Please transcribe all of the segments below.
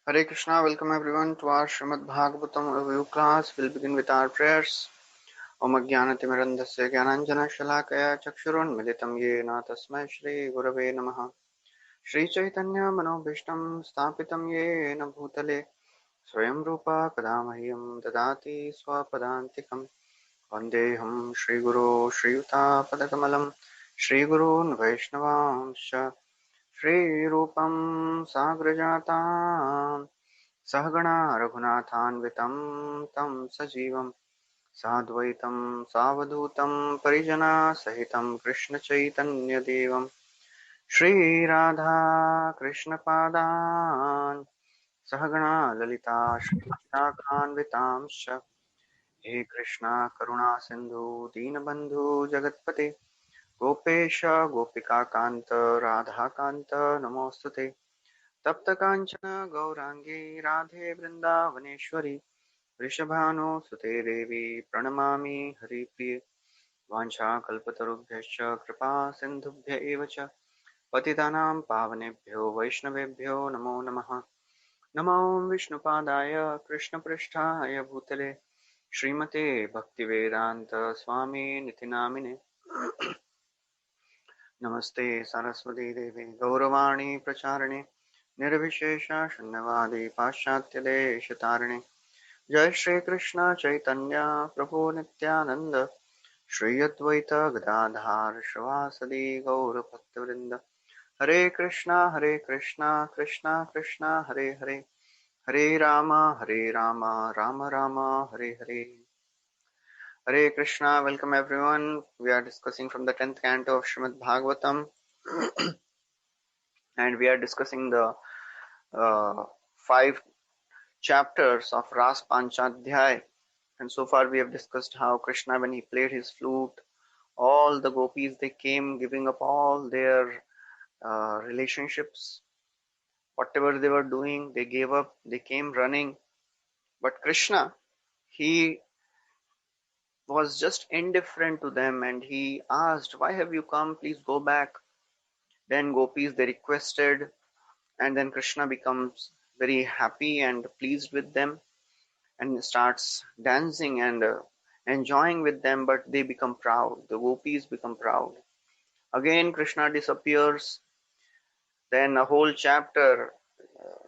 Hare Krishna, welcome everyone to our Srimad Bhagavatam review class. We'll begin with our prayers. Om Ajnanatimirandasya Gyananjana Shalakaya Chakshurunmilitam Yena Tasmai Shri Gurave Namaha. Shri Chaitanya Manobhishtam Sthapitam Yena Bhutale Swayam Rupa Kadamahyam Dadati Swapadantikam Vandeham Shri Guru Shri Yuta Padakamalam Shri Gurun Vaishnavamsha Shri Rupam Sagrajatam सहगणा रघुनाथान्वितं तं सजीवं साद्वैतं सावधूतं परिजनसहितं कृष्णचैतन्यदेवं श्रीराधा कृष्णपादान् सहगणा ललिता श्रीविशाखान्वितांश्च हे कृष्णा करुणा सिन्धु दीनबन्धु जगत्पते गोपेश गोपिकान्त राधाकान्त नमोऽस्तुते तप्त कांचन गौरांगी राधे वृंदावनेश्वरी वृषभानुसुते देवी प्रणमामि हरिप्रिये वाञ्छाकल्पतरुभ्यश्च कृपा सिन्धुभ्य एव च पतितानां पावनेभ्यो वैष्णवेभ्यो नमो नमः। नमो विष्णुपादाय कृष्णपृष्ठाय भूतले श्रीमते भक्तिवेदान्त स्वामी निति नामिने नमस्ते सरस्वती देवी गौरवाणी प्रचारिणे निर्विशेष शून्यवादी पाश्चात्यदेशतारिणे जय श्री कृष्ण चैतन्य प्रभु नित्यानंद श्री अद्वैत गदाधार श्रीवासदि गौर भक्तवृंद हरे Krishna Krishna Krishna Hare Hare Hare Ram Ram Ram Hare Hare Hare Krishna, welcome everyone. We are discussing from the 10th canto of Srimad Bhagavatam and we are discussing the 5 chapters of Ras Panchadhyay. And so far we have discussed how Krishna, when he played his flute, all the gopis, they came giving up all their relationships. Whatever they were doing, they gave up, they came running. But Krishna, he was just indifferent to them and he asked, why have you come? Please go back. Then gopis, they requested, and then Krishna becomes very happy and pleased with them and starts dancing and enjoying with them, but they become proud. The gopis become proud. Again, Krishna disappears. Then a whole chapter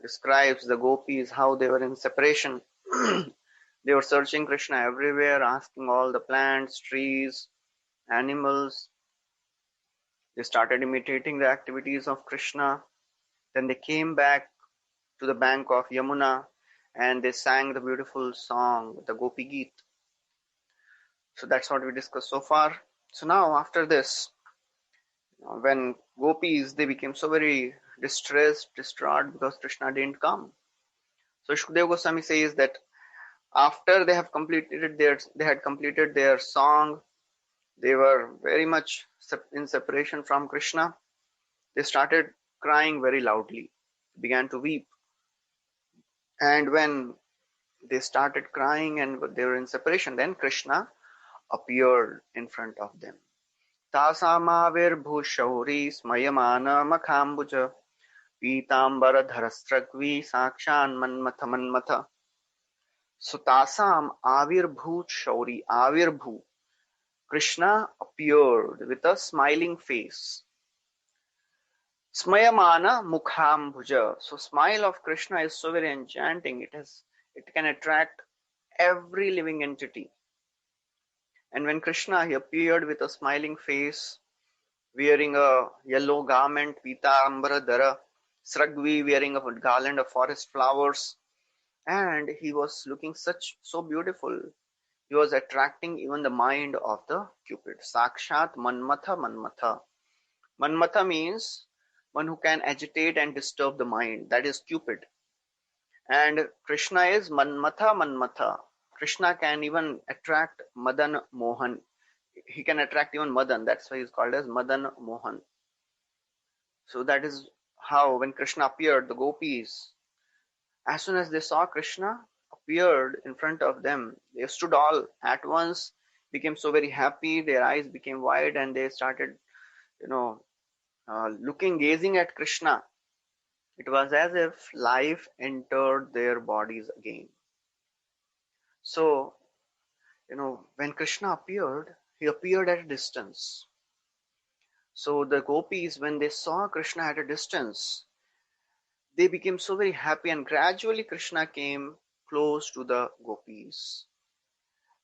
describes the gopis, how they were in separation. They were searching Krishna everywhere, asking all the plants, trees, animals. They started imitating the activities of Krishna. Then they came back to the bank of Yamuna and they sang the beautiful song, the Gopi Geet. So that's what we discussed so far. So now after this, when gopis, they became so very distressed, distraught because Krishna didn't come. So Shukadeva Goswami says that after they had completed their song, they were very much in separation from Krishna. They started crying very loudly, began to weep. And when they started crying and they were in separation, then Krishna appeared in front of them. तासामाविर्भूषौरी स्मयमानमखाम्बुज पीताम्बरधरस्रग्वी साक्षान्मन्मथ Manmath. So tasam avirbhut shauri avirbhu. Krishna appeared with a smiling face. Smayamana mukhambuja. So smile of Krishna is so very enchanting. It can attract every living entity. And when Krishna, he appeared with a smiling face, wearing a yellow garment, Pitambara Dara, Sragvi wearing a garland of forest flowers, and he was looking so beautiful. He was attracting even the mind of the Cupid. Sakshat Manmatha Manmatha. Manmatha means one who can agitate and disturb the mind. That is Cupid. And Krishna is Manmatha Manmatha. Krishna can even attract Madan Mohan. He can attract even Madan. That's why he's called as Madan Mohan. So that is how when Krishna appeared, the gopis, as soon as they saw Krishna appeared in front of them, they stood all at once, became so very happy, their eyes became wide and they started, gazing at Krishna. It was as if life entered their bodies again. So, when Krishna appeared, he appeared at a distance. So the gopis, when they saw Krishna at a distance, they became so very happy, and gradually Krishna came close to the gopis.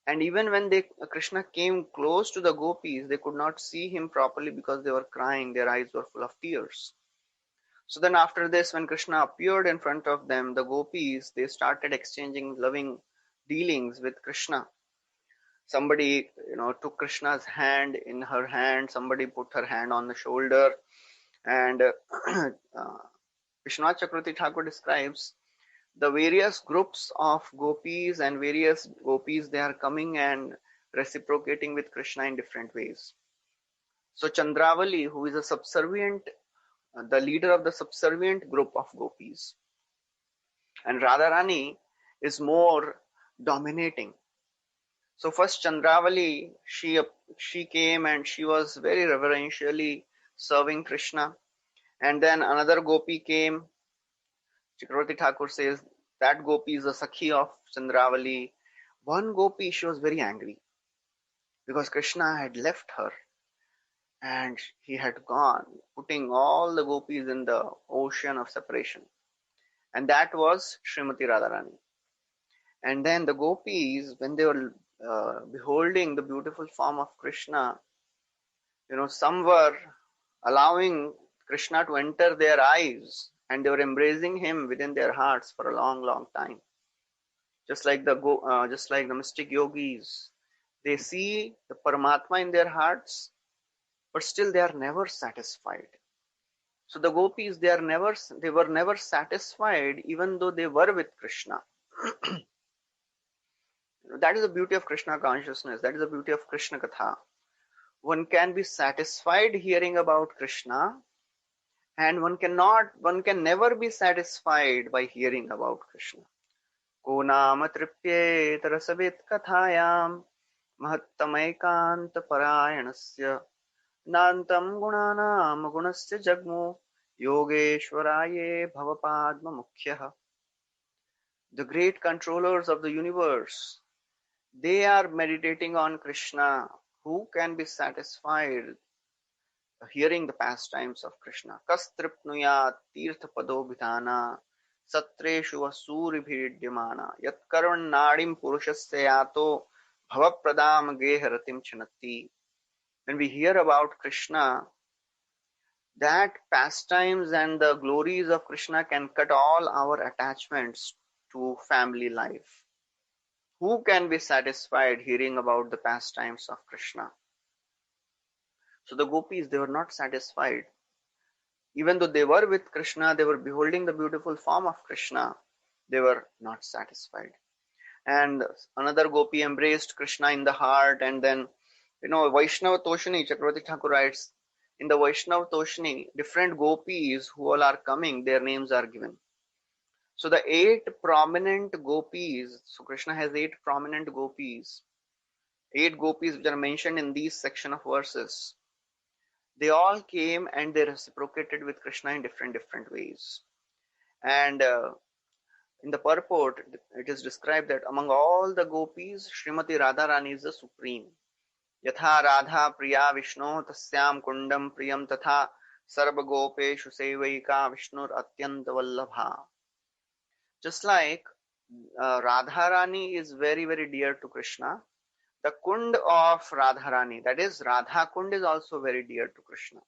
And even when Krishna came close to the gopis, they could not see him properly because they were crying, their eyes were full of tears. So then after this, when Krishna appeared in front of them, the gopis, they started exchanging loving dealings with Krishna. Somebody, took Krishna's hand in her hand, somebody put her hand on the shoulder, and Vishwanath Chakravarti Thakur describes the various groups of gopis, and various gopis, they are coming and reciprocating with Krishna in different ways. So Chandravali, who is a subservient, the leader of the subservient group of gopis, and Radharani is more dominating. So first Chandravali, she came and she was very reverentially serving Krishna, and then another gopi came. Chakravarti Thakur says that gopi is a Sakhi of Chandravali. One gopi, she was very angry because Krishna had left her and he had gone, putting all the gopis in the ocean of separation. And that was Srimati Radharani. And then the gopis, when they were beholding the beautiful form of Krishna, some were allowing Krishna to enter their eyes, and they were embracing him within their hearts for a long, long time. Just like the mystic yogis, they see the Paramatma in their hearts, but still they are never satisfied. So the gopis, they were never satisfied, even though they were with Krishna. That is the beauty of Krishna consciousness. That is the beauty of Krishna Katha. One can be satisfied hearing about Krishna, and one can never be satisfied by hearing about Krishna. Ko nama tripyet rasavit kathayam mahattamekant parayanasya nantam gunanam gunasya jagmo yogeshwaraye bhavapadma mukhyah. The great controllers of the universe, they are meditating on Krishna. Who can be satisfied hearing the pastimes of Krishna? Kastripnuyat tirthapado bhitana satreshu vasuribhidyamana yat karvannadim purushasya yato bhavapradam geharatim chanati. When we hear about Krishna, that pastimes and the glories of Krishna can cut all our attachments to family life. Who can be satisfied hearing about the pastimes of Krishna? So the gopis, they were not satisfied. Even though they were with Krishna, they were beholding the beautiful form of Krishna, they were not satisfied. And another gopi embraced Krishna in the heart, and then, Vaishnava Toshini, Chakravarti Thakur writes, in the Vaishnava Toshini, different gopis who all are coming, their names are given. So the 8 prominent gopis, so Krishna has 8 prominent gopis, 8 gopis which are mentioned in these section of verses. They all came and they reciprocated with Krishna in different ways. And in the purport, it is described that among all the gopis, Srimati Radharani is the supreme. Yatha Radha Priya Vishnu Tasyam Kundam Priyam Tatha Sarva Gopeshu Sevaika Vishnur Atyanta Vallabha. Just like Radharani is very, very dear to Krishna, the Kund of Radharani, that is Radha Kund, is also very dear to Krishna.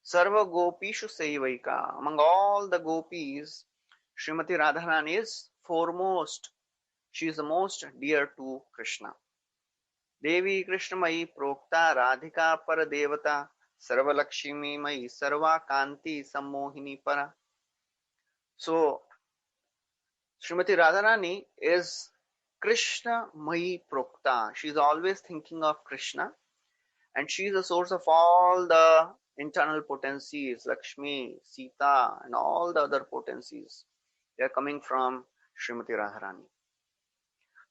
Sarva Gopishu Sevaika. Among all the gopis, Srimati Radharani is foremost. She is the most dear to Krishna. Devi Krishna Mai Prokta Radhika Para Devata Sarva Lakshmi Mai Sarva Kanti Sammohini Para. So, Srimati Radharani is Krishna Mai Prokta. She is always thinking of Krishna, and she is the source of all the internal potencies, Lakshmi, Sita, and all the other potencies. They are coming from Srimati Radharani.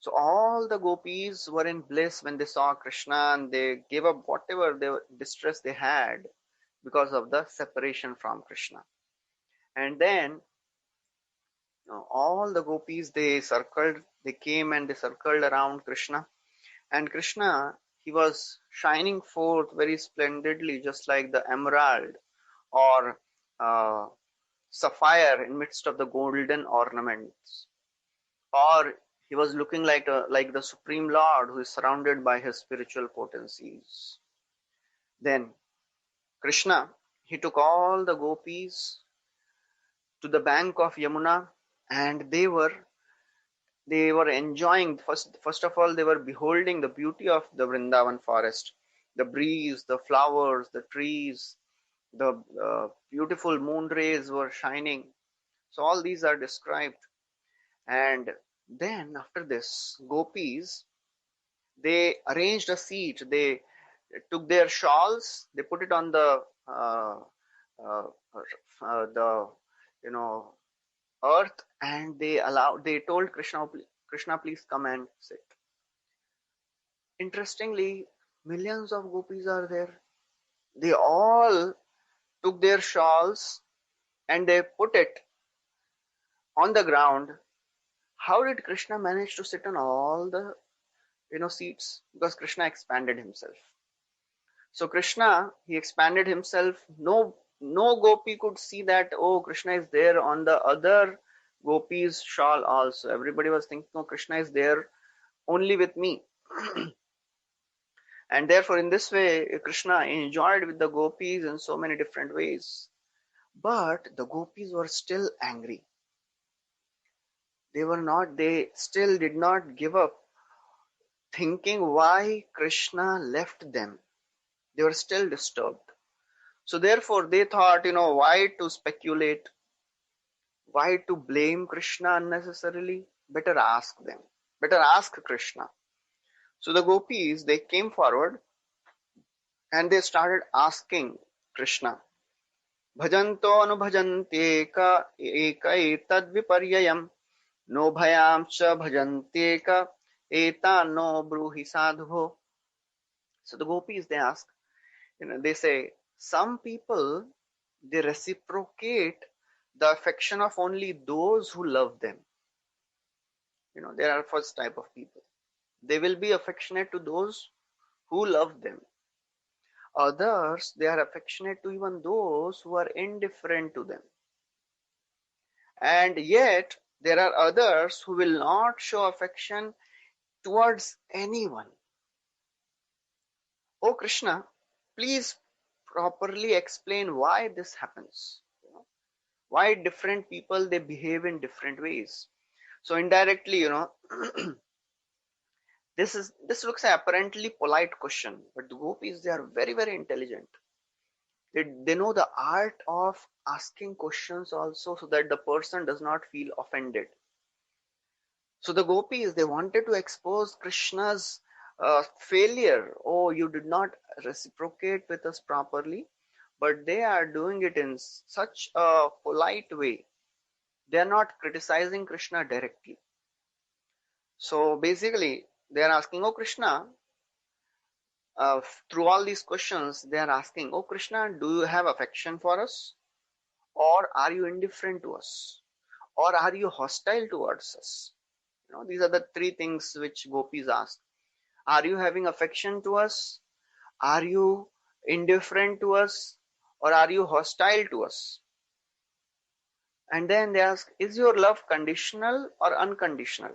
So all the gopis were in bliss when they saw Krishna, and they gave up whatever distress they had because of the separation from Krishna. And then all the gopis, they came and they circled around Krishna. And Krishna, he was shining forth very splendidly, just like the emerald or uh, sapphire in midst of the golden ornaments. Or he was looking like the Supreme Lord who is surrounded by his spiritual potencies. Then Krishna, he took all the gopis to the bank of Yamuna, and they were enjoying. First of all, they were beholding the beauty of the Vrindavan forest, the breeze, the flowers, the trees, the beautiful moon rays were shining. So all these are described. And then after this, gopis, they arranged a seat. They took their shawls, they put it on uh, uh, the earth, and they told Krishna, Krishna, please come and sit. Interestingly, millions of gopis are there. They all took their shawls and they put it on the ground. How did Krishna manage to sit on all the seats? Because Krishna expanded himself. So Krishna, he expanded himself. No gopi could see that, oh, Krishna is there on the other gopis shawl also. Everybody was thinking, oh, Krishna is there only with me. And therefore, in this way, Krishna enjoyed with the gopis in so many different ways. But the gopis were still angry. They still did not give up thinking why Krishna left them. They were still disturbed. So therefore, they thought, why to speculate? Why to blame Krishna unnecessarily? Better ask them. Better ask Krishna. So the gopis, they came forward and they started asking Krishna. Bhajanto anubhajanteka eka etad viparyayam no bhayam cha bhajanteka eta no bruhi sadhu. So the gopis, they ask, they say, some people, they reciprocate the affection of only those who love them. There are first type of people. They will be affectionate to those who love them. Others, they are affectionate to even those who are indifferent to them. And yet, there are others who will not show affection towards anyone. Oh Krishna, please properly explain why this happens. Why different people, they behave in different ways. So indirectly, this looks apparently polite question, but the gopis, they are very, very intelligent. They know the art of asking questions also, so that the person does not feel offended. So the gopis, they wanted to expose Krishna's failure. Oh, you did not reciprocate with us properly, but they are doing it in such a polite way. They are not criticizing Krishna directly. So basically, they are asking, oh Krishna, through all these questions, they are asking, oh Krishna, do you have affection for us? Or are you indifferent to us? Or are you hostile towards us? These are the three things which gopis ask. Are you having affection to us? Are you indifferent to us? Or are you hostile to us? And then they ask, is your love conditional or unconditional?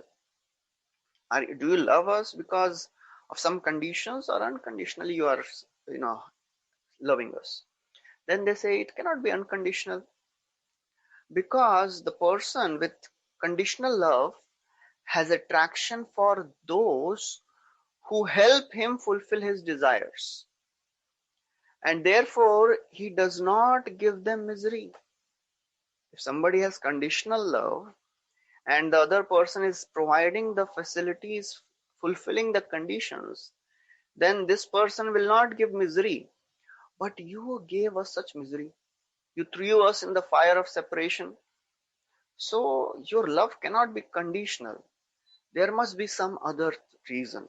Do you love us because of some conditions, or unconditionally you are, loving us? Then they say it cannot be unconditional, because the person with conditional love has attraction for those who help him fulfill his desires, and therefore he does not give them misery. If somebody has conditional love and the other person is providing the facilities, fulfilling the conditions, then this person will not give misery. But you gave us such misery. You threw us in the fire of separation. So your love cannot be conditional. There must be some other reason.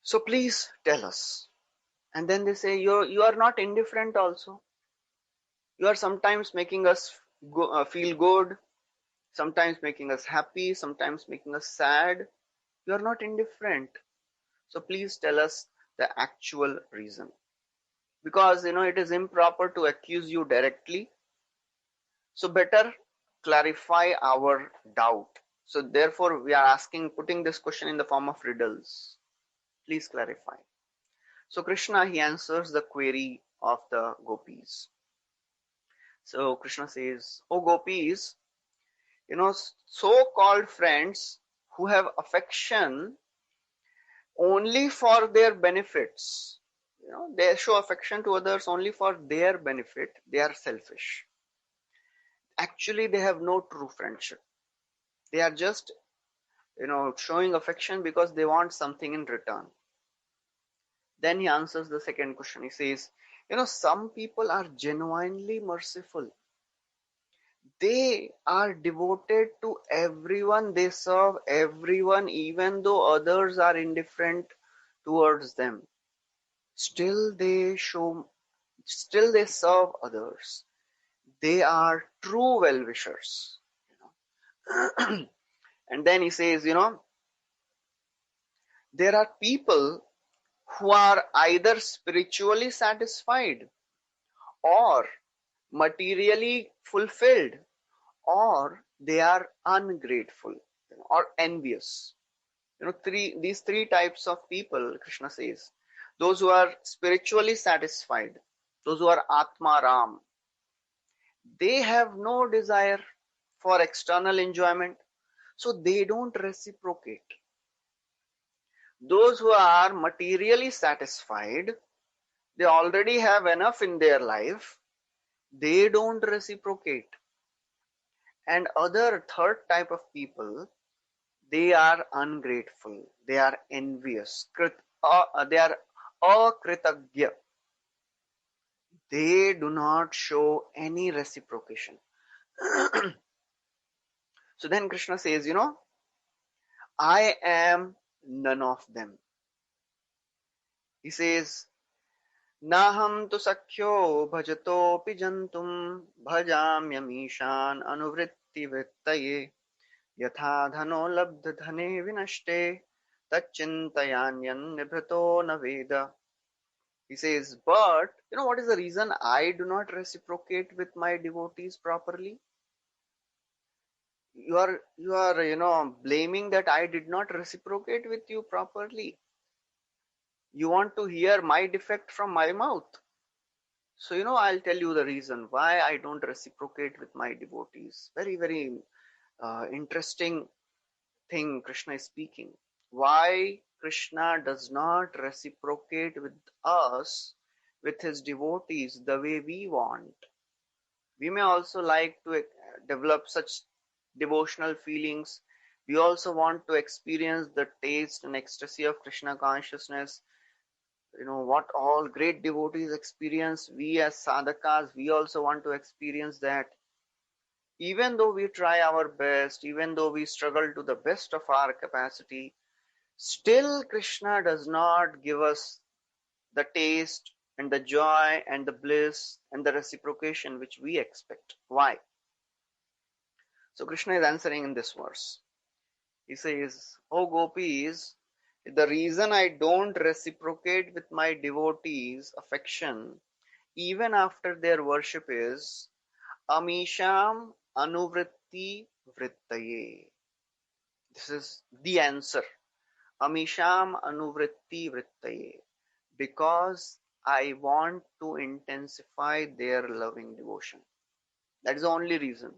So please tell us. And then they say, you are not indifferent also. You are sometimes making us feel good, sometimes making us happy, sometimes making us sad. You are not indifferent. So please tell us the actual reason. Because it is improper to accuse you directly. So better clarify our doubt. So therefore we are putting this question in the form of riddles. Please clarify. So Krishna, he answers the query of the gopis. So Krishna says, "O gopis, so-called friends who have affection only for their benefits, they show affection to others only for their benefit, they are selfish. Actually, they have no true friendship. They are just, showing affection because they want something in return." Then he answers the second question. He says, some people are genuinely merciful. They are devoted to everyone. They serve everyone, even though others are indifferent towards them. Still they serve others. They are true well-wishers. And then he says, there are people who are either spiritually satisfied or materially fulfilled, or they are ungrateful, or envious. These three types of people, Krishna says. Those who are spiritually satisfied, those who are Atma Ram, they have no desire for external enjoyment, so they don't reciprocate. Those who are materially satisfied, they already have enough in their life, they don't reciprocate. And other third type of people, they are ungrateful, they are envious, they are akritagya. They do not show any reciprocation. So then Krishna says, I am none of them. He says, Naham tu sakhyo bhajatopi jantum bhajamyamishan anuvritti vrittaye yatha dhano labdha dhane vinashte tachintayanyan nibhrato naveda. He says, but what is the reason I do not reciprocate with my devotees properly? You are blaming that I did not reciprocate with you properly. You want to hear my defect from my mouth. So I'll tell you the reason why I don't reciprocate with my devotees. Very, very interesting thing Krishna is speaking. Why Krishna does not reciprocate with us, with his devotees, the way we want. We may also like to develop such devotional feelings. We also want to experience the taste and ecstasy of Krishna consciousness. What all great devotees experience, we as sadhakas, we also want to experience that. Even though we try our best, even though we struggle to the best of our capacity, still Krishna does not give us the taste and the joy and the bliss and the reciprocation which we expect. Why? So Krishna is answering in this verse. He says, "O gopis, the reason I don't reciprocate with my devotees' affection even after their worship is Amisham Anuvritti Vrittaye." This is the answer. Amisham Anuvritti Vrittaye. Because I want to intensify their loving devotion. That is the only reason.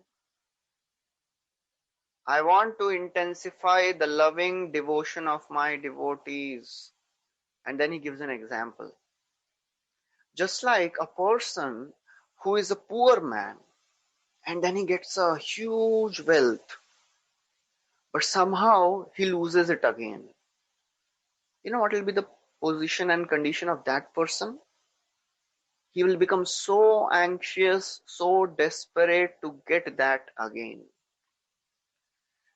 I want to intensify the loving devotion of my devotees. And then he gives an example. Just like a person who is a poor man and then he gets a huge wealth, but somehow he loses it again. What will be the position and condition of that person? He will become so anxious, so desperate to get that again.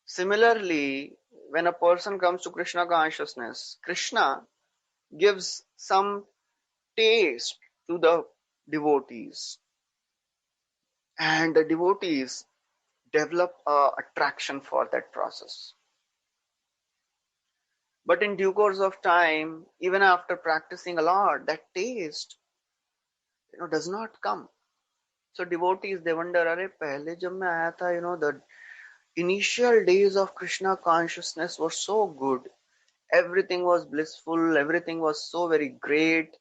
Similarly, when a person comes to Krishna consciousness, Krishna gives some taste to the devotees. and the devotees develop a attraction for that process. But in due course of time, even after practicing a lot, that taste, does not come. So devotees, they wonder, "Arey, pehle jab main aaya tha, the initial days of Krishna consciousness were so good. Everything was blissful, everything was so very great.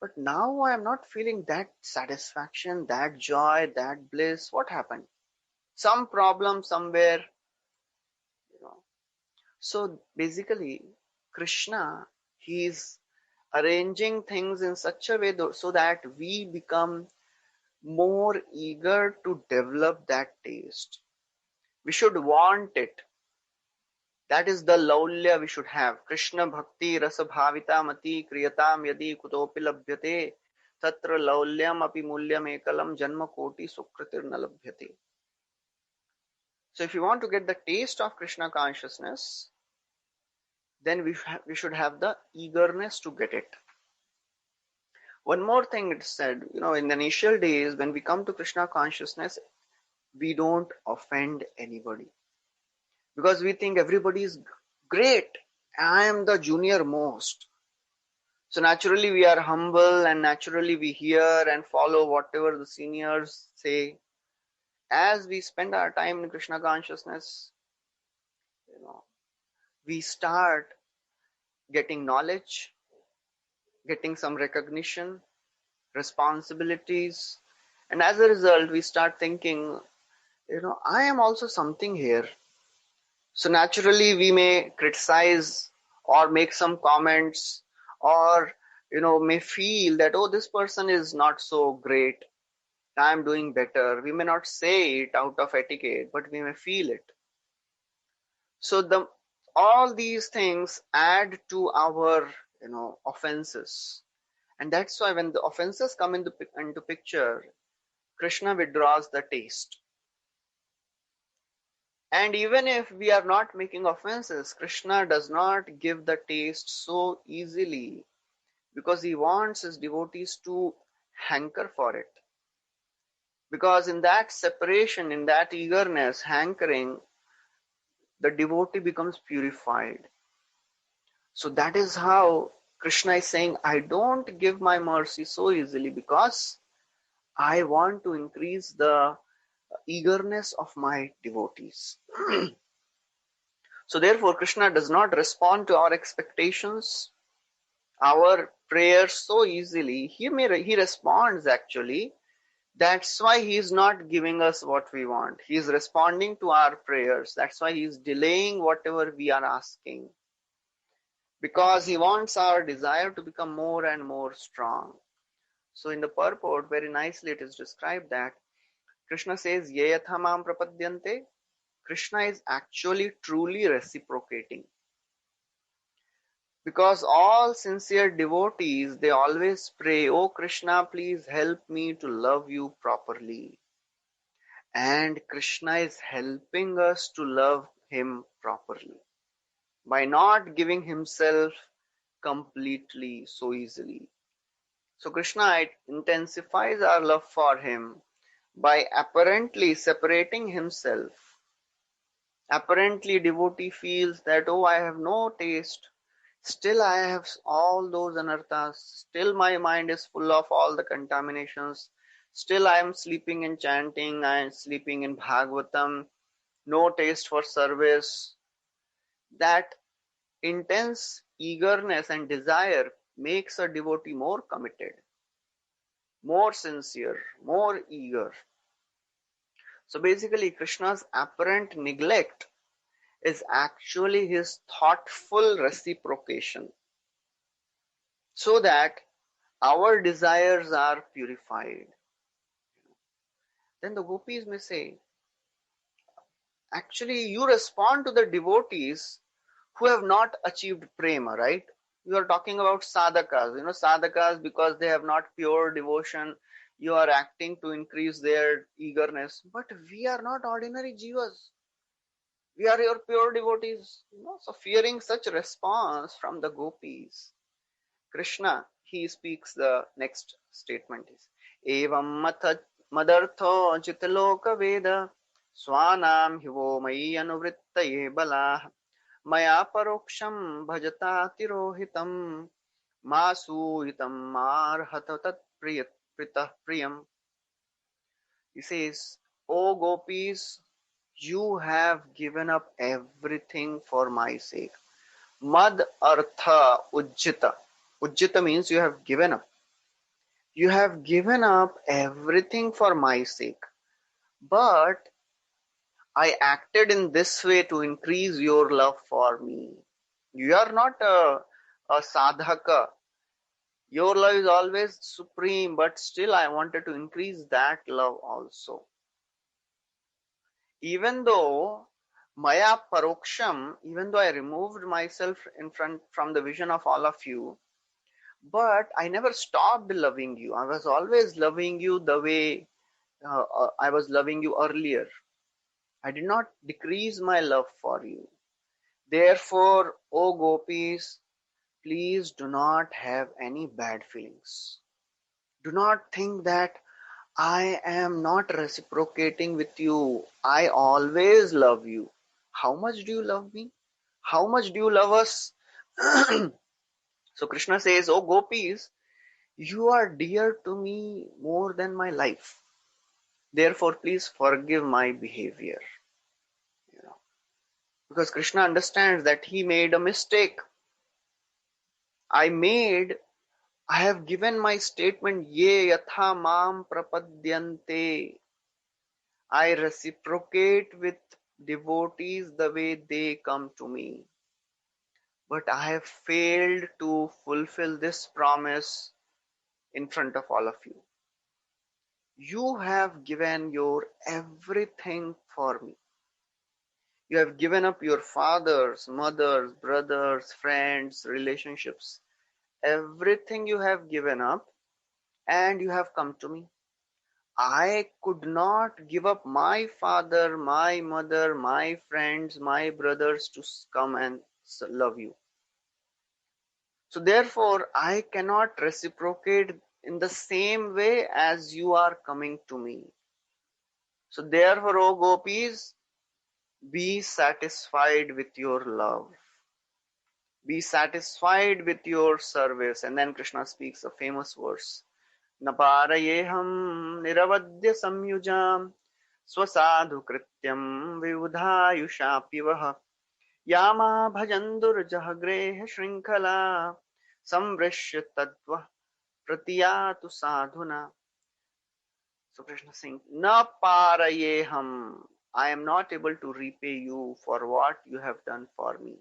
But now I am not feeling that satisfaction, that joy, that bliss. What happened? Some problem somewhere, you know." So basically, Krishna, he is arranging things in such a way so that we become more eager to develop that taste. We should want it. That is the laulya we should have. Krishna bhakti rasa bhavita mati kriyatam yadi kutopi labhyate tatra laulyam api mulyam ekalam janma koti sukritir na labhyate. So if you want to get the taste of Krishna consciousness, then we should have the eagerness to get it. One more thing it said, in the initial days when we come to Krishna consciousness, we don't offend anybody. Because we think everybody is great. I am the junior most. So naturally we are humble and naturally we hear and follow whatever the seniors say. As we spend our time in Krishna consciousness, we start getting knowledge, getting some recognition, responsibilities, and as a result we start thinking, I am also something here. So naturally we may criticize or make some comments or may feel that, oh, this person is not so great, I am doing better. We may not say it out of etiquette, but we may feel it. So all these things add to our offenses, and that's why when the offenses come into picture, Krishna withdraws the taste. And even if we are not making offenses, Krishna does not give the taste so easily because he wants his devotees to hanker for it. Because in that separation, in that eagerness, hankering, the devotee becomes purified. So that is how Krishna is saying, I don't give my mercy so easily because I want to increase the eagerness of my devotees. So therefore, Krishna does not respond to our expectations, our prayers so easily. He responds actually. That's why he is not giving us what we want. He is responding to our prayers. That's why he is delaying whatever we are asking. Because he wants our desire to become more and more strong. So in the purport, very nicely it is described that Krishna says, Ye yatha mam prapadyante. Krishna is actually truly reciprocating. Because all sincere devotees, they always pray, oh Krishna, please help me to love you properly. And Krishna is helping us to love him properly by not giving himself completely so easily. So Krishna intensifies our love for him by apparently separating himself. Apparently devotee feels that, oh, I have no taste. Still I have all those anarthas. Still my mind is full of all the contaminations. Still I am sleeping in chanting. I am sleeping in Bhagavatam. No taste for service. That intense eagerness and desire makes a devotee more committed, more sincere, more eager. So basically, Krishna's apparent neglect is actually his thoughtful reciprocation, so that our desires are purified. Then the gopis may say, actually, you respond to the devotees who have not achieved prema, right? You are talking about sadhakas. Sadhakas, because they have not pure devotion, you are acting to increase their eagerness. But we are not ordinary jivas. We are your pure devotees. So fearing such response from the gopis, Krishna, he speaks the next statement is, Evam matha Madartho chitaloka veda swanam hivo mayi anuvrittaye balah maya paroksham bhajata tirohitam masuyitam marhata tat pritah priyam. He says, O gopis, you have given up everything for my sake. Mad artha ujjita. Ujjita means you have given up. You have given up everything for my sake. But I acted in this way to increase your love for me. You are not a sadhaka. Your love is always supreme, but still I wanted to increase that love also. Even though Maya Paroksham, even though I removed myself in front from the vision of all of you, but I never stopped loving you. I was always loving you the way I was loving you earlier. I did not decrease my love for you. Therefore, O gopis, please do not have any bad feelings. Do not think that I am not reciprocating with you. I always love you. How much do you love me? How much do you love us? So Krishna says, Oh gopis, you are dear to me more than my life. Therefore, please forgive my behavior. You know, because Krishna understands that he made a mistake. I have given my statement, ye yatha mam prapadyante. I reciprocate with devotees the way they come to me. But I have failed to fulfill this promise in front of all of you. You have given your everything for me. You have given up your fathers, mothers, brothers, friends, relationships. Everything you have given up and you have come to me. I could not give up my father, my mother, my friends, my brothers to come and love you. So therefore, I cannot reciprocate in the same way as you are coming to me. So therefore, O gopis, be satisfied with your love. Be satisfied with your service. And then Krishna speaks a famous verse. Naparayeham niravadya samyujam स्वसाधु कृत्यम विबुधायुषापि वः यामा भजन्दुर्जह गृह श्रृंखला संवृश्य तद्वः प्रतियातु साधुना. So Krishna saying, Na parayeham. I am not able to repay you for what you have done for me.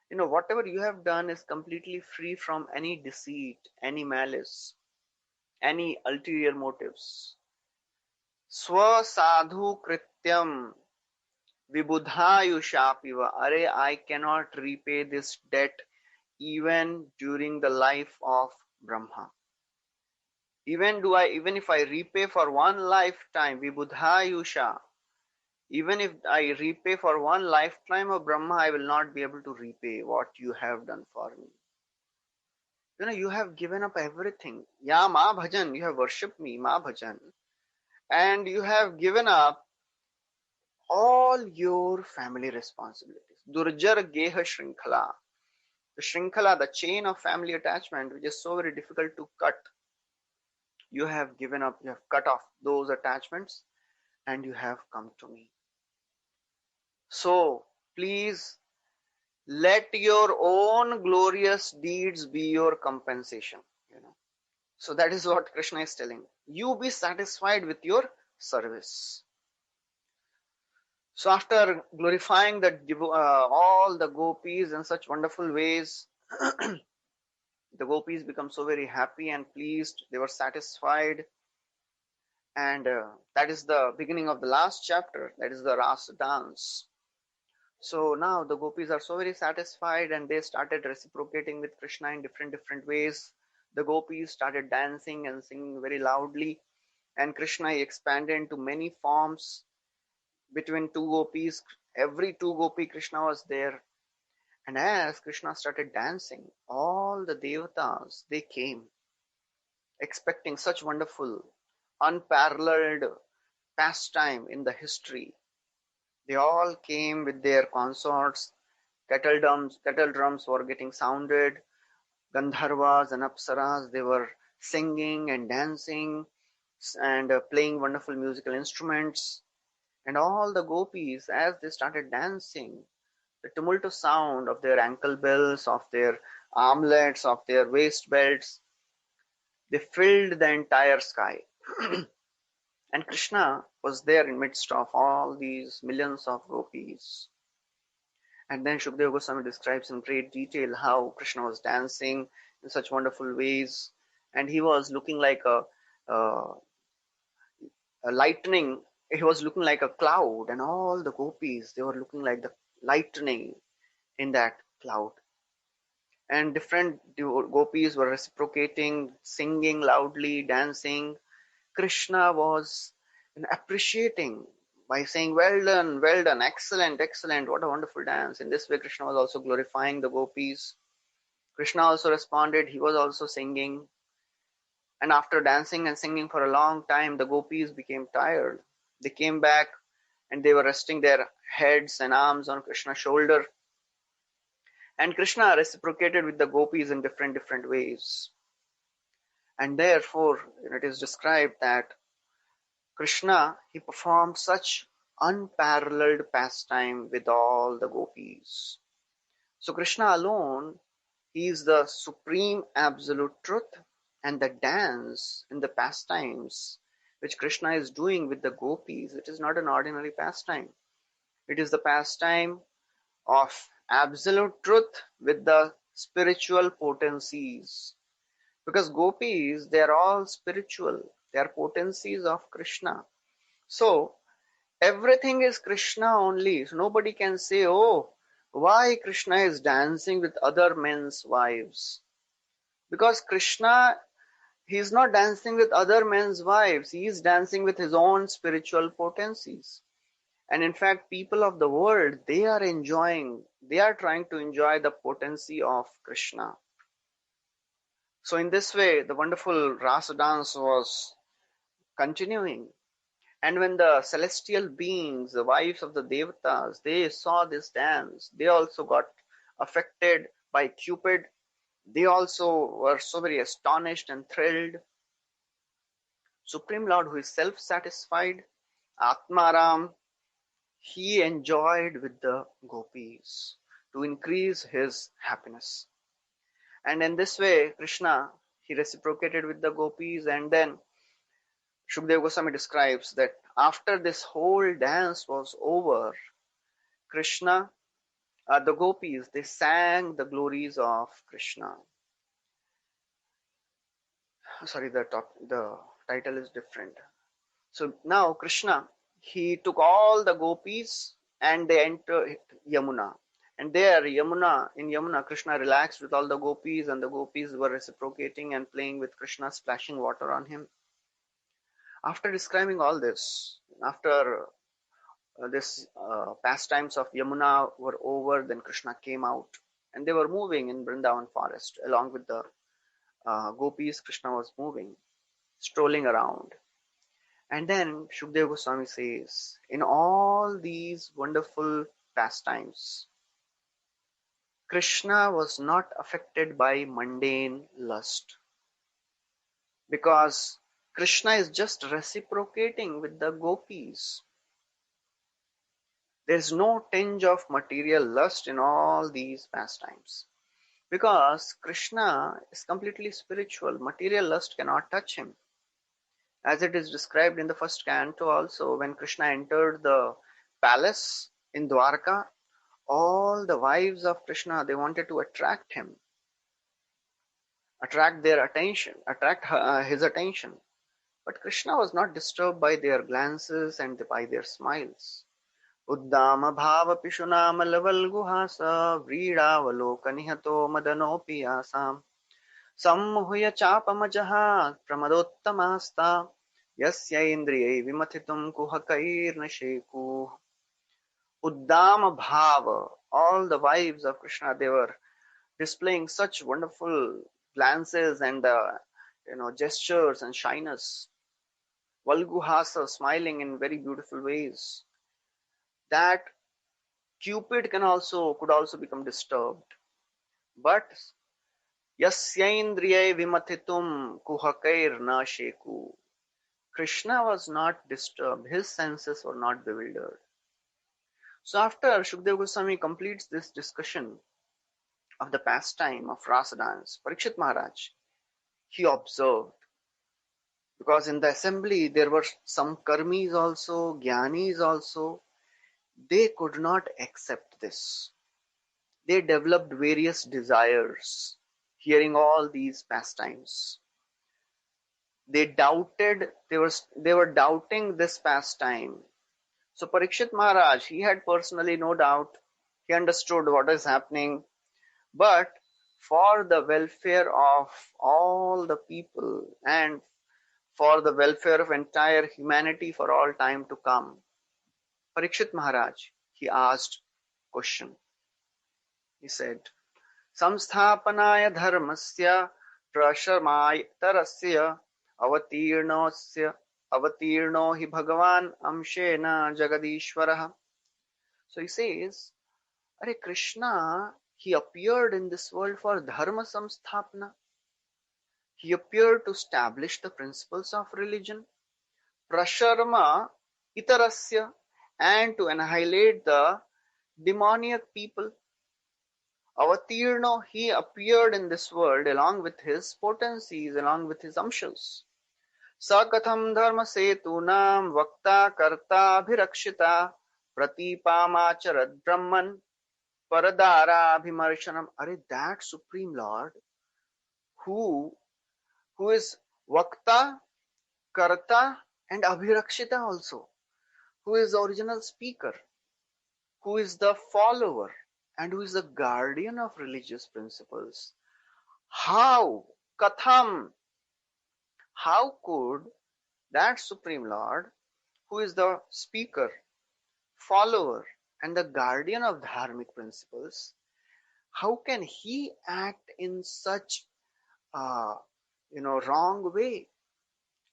You know, whatever you have done is completely free from any deceit, any malice, any ulterior motives. Swa sadhu krityam vibudhayushapiva. Are, I cannot repay this debt even during the life of Brahma. Even if I repay for one lifetime, vibudhayusha, even if I repay for one lifetime of Brahma, I will not be able to repay what you have done for me. You know, you have given up everything. Ya ma bhajan, you have worshipped me, ma bhajan. And you have given up all your family responsibilities. Durjar geha shrinkhala. The shrinkhala, the chain of family attachment, which is so very difficult to cut. You have given up, you have cut off those attachments and you have come to me. So, please let your own glorious deeds be your compensation. You know. So that is what Krishna is telling. You be satisfied with your service. So after glorifying all the gopis in such wonderful ways, the gopis become so very happy and pleased. They were satisfied. And that is the beginning of the last chapter. That is the Rasa dance. So now the gopis are so very satisfied and they started reciprocating with Krishna in different ways. The gopis started dancing and singing very loudly. And Krishna expanded into many forms between two gopis. Every two gopi Krishna was there. And as Krishna started dancing, all the devatas, they came expecting such wonderful unparalleled pastime in the history. They all came with their consorts. Kettle drums were getting sounded. Gandharvas and Apsaras, they were singing and dancing and playing wonderful musical instruments. And all the gopis, as they started dancing, the tumultuous sound of their ankle bells, of their armlets, of their waist belts, they filled the entire sky. And Krishna was there in midst of all these millions of gopis. And then Shukdev Goswami describes in great detail how Krishna was dancing in such wonderful ways, and he was looking like a lightning. He was looking like a cloud, and all the gopis, they were looking like the lightning in that cloud. And different gopis were reciprocating, singing loudly, dancing. Krishna was appreciating by saying, well done, excellent, excellent, what a wonderful dance. In this way, Krishna was also glorifying the gopis. Krishna also responded, he was also singing. And after dancing and singing for a long time, the gopis became tired. They came back and they were resting their heads and arms on Krishna's shoulder. And Krishna reciprocated with the gopis in different ways. And therefore, it is described that Krishna, he performed such unparalleled pastime with all the gopis. So Krishna alone, he is the supreme absolute truth, and the dance in the pastimes which Krishna is doing with the gopis, it is not an ordinary pastime. It is the pastime of absolute truth with the spiritual potencies. Because gopis, they are all spiritual. They are potencies of Krishna. So, everything is Krishna only. So nobody can say, oh, why Krishna is dancing with other men's wives. Because Krishna, he is not dancing with other men's wives. He is dancing with his own spiritual potencies. And in fact, people of the world, they are trying to enjoy the potency of Krishna. So in this way, the wonderful rasa dance was continuing. And when the celestial beings, the wives of the devatas, they saw this dance, they also got affected by Cupid. They also were so very astonished and thrilled. Supreme Lord, who is self-satisfied, Atmaram, he enjoyed with the gopis to increase his happiness. And in this way, Krishna, he reciprocated with the gopis. And then Shukdev Goswami describes that after this whole dance was over, Krishna, the gopis, they sang the glories of Krishna. Sorry, the title is different. So now Krishna, he took all the gopis and they entered Yamuna. And there, in Yamuna, Krishna relaxed with all the gopis, and the gopis were reciprocating and playing with Krishna, splashing water on him. After describing all this, after this pastimes of Yamuna were over, then Krishna came out, and they were moving in Vrindavan forest along with the gopis. Krishna was moving, strolling around. And then Shukdev Goswami says, in all these wonderful pastimes, Krishna was not affected by mundane lust, because Krishna is just reciprocating with the gopis. There is no tinge of material lust in all these pastimes, because Krishna is completely spiritual. Material lust cannot touch him. As it is described in the first canto also, when Krishna entered the palace in Dwarka, all the wives of Krishna, they wanted to attract him, attract their attention, attract his attention. But Krishna was not disturbed by their glances and by their smiles. Uddama bhava pishunam lavalguhasa vridavalokanihato madanopi asam sammuhya chapamajaha pramadottamasta yasya indriyai vimathitum kuhakair nasheku. Uddama bhava, all the wives of Krishna, they were displaying such wonderful glances and gestures and shyness. Valguhasa, smiling in very beautiful ways. That Cupid could also become disturbed. But Yasyaindriye vimatitum kuhakair na sheku. Krishna was not disturbed. His senses were not bewildered. So after Shukdev Goswami completes this discussion of the pastime of Rasa dance, Parikshit Maharaj, he observed, because in the assembly there were some karmis also, jnanis also, they could not accept this. They developed various desires hearing all these pastimes. They doubted, they were doubting this pastime. So Parikshit Maharaj, he had personally no doubt. He understood what is happening. But for the welfare of all the people and for the welfare of entire humanity for all time to come, Parikshit Maharaj, he asked question. He said, Samsthapanaya dharmasya prashamay tarasya avatirnosya avatirno hi bhagavan amshena jagadishwarah. So he says, Are Krishna, he appeared in this world for dharma samsthapana. He appeared to establish the principles of religion, prasharma itarasya, and to annihilate the demoniac people. Avatirno, he appeared in this world along with his potencies, along with his amshas. Sakatham dharma setunam vakta karta bhirakshita pratipamacharat brahman paradara bhimarshanam. Are that Supreme Lord who is Vakta, Karta and Abhirakshita also, who is the original speaker, who is the follower and who is the guardian of religious principles. How, Katham, how could that Supreme Lord, who is the speaker, follower and the guardian of dharmic principles, how can he act in such wrong way?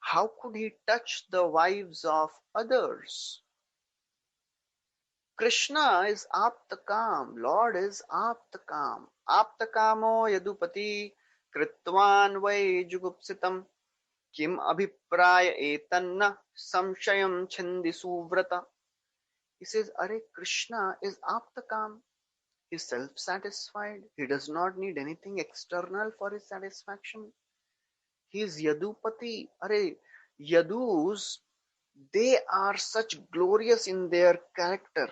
How could he touch the wives of others? Krishna is Aptakam. Lord is Aptakam. Aptakamo yadupati kritvan vai jugupsitam kim abhipraya etanna samshayam chindi suvrata. He says, Are Krishna is Aptakam. He is self-satisfied. He does not need anything external for his satisfaction. He is Yadupati. Are Yadus, they are such glorious in their character.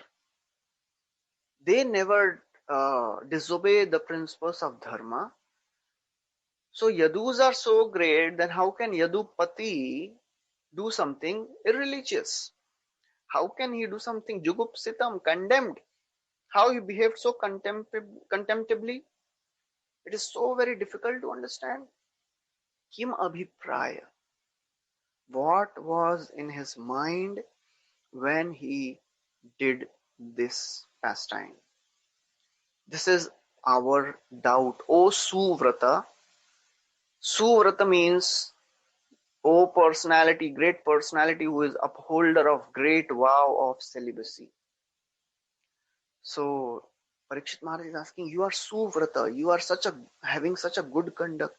They never disobey the principles of dharma. So Yadus are so great, then how can Yadupati do something irreligious? How can he do something jugupsitam, condemned? How he behaved so contemptibly? It is so very difficult to understand. Kim abhipraya. What was in his mind when he did this pastime? This is our doubt. O Suvrata. Suvrata means O personality, great personality who is upholder of great vow of celibacy. So Parikshit Maharaj is asking, you are Suvrata, you are having such a good conduct.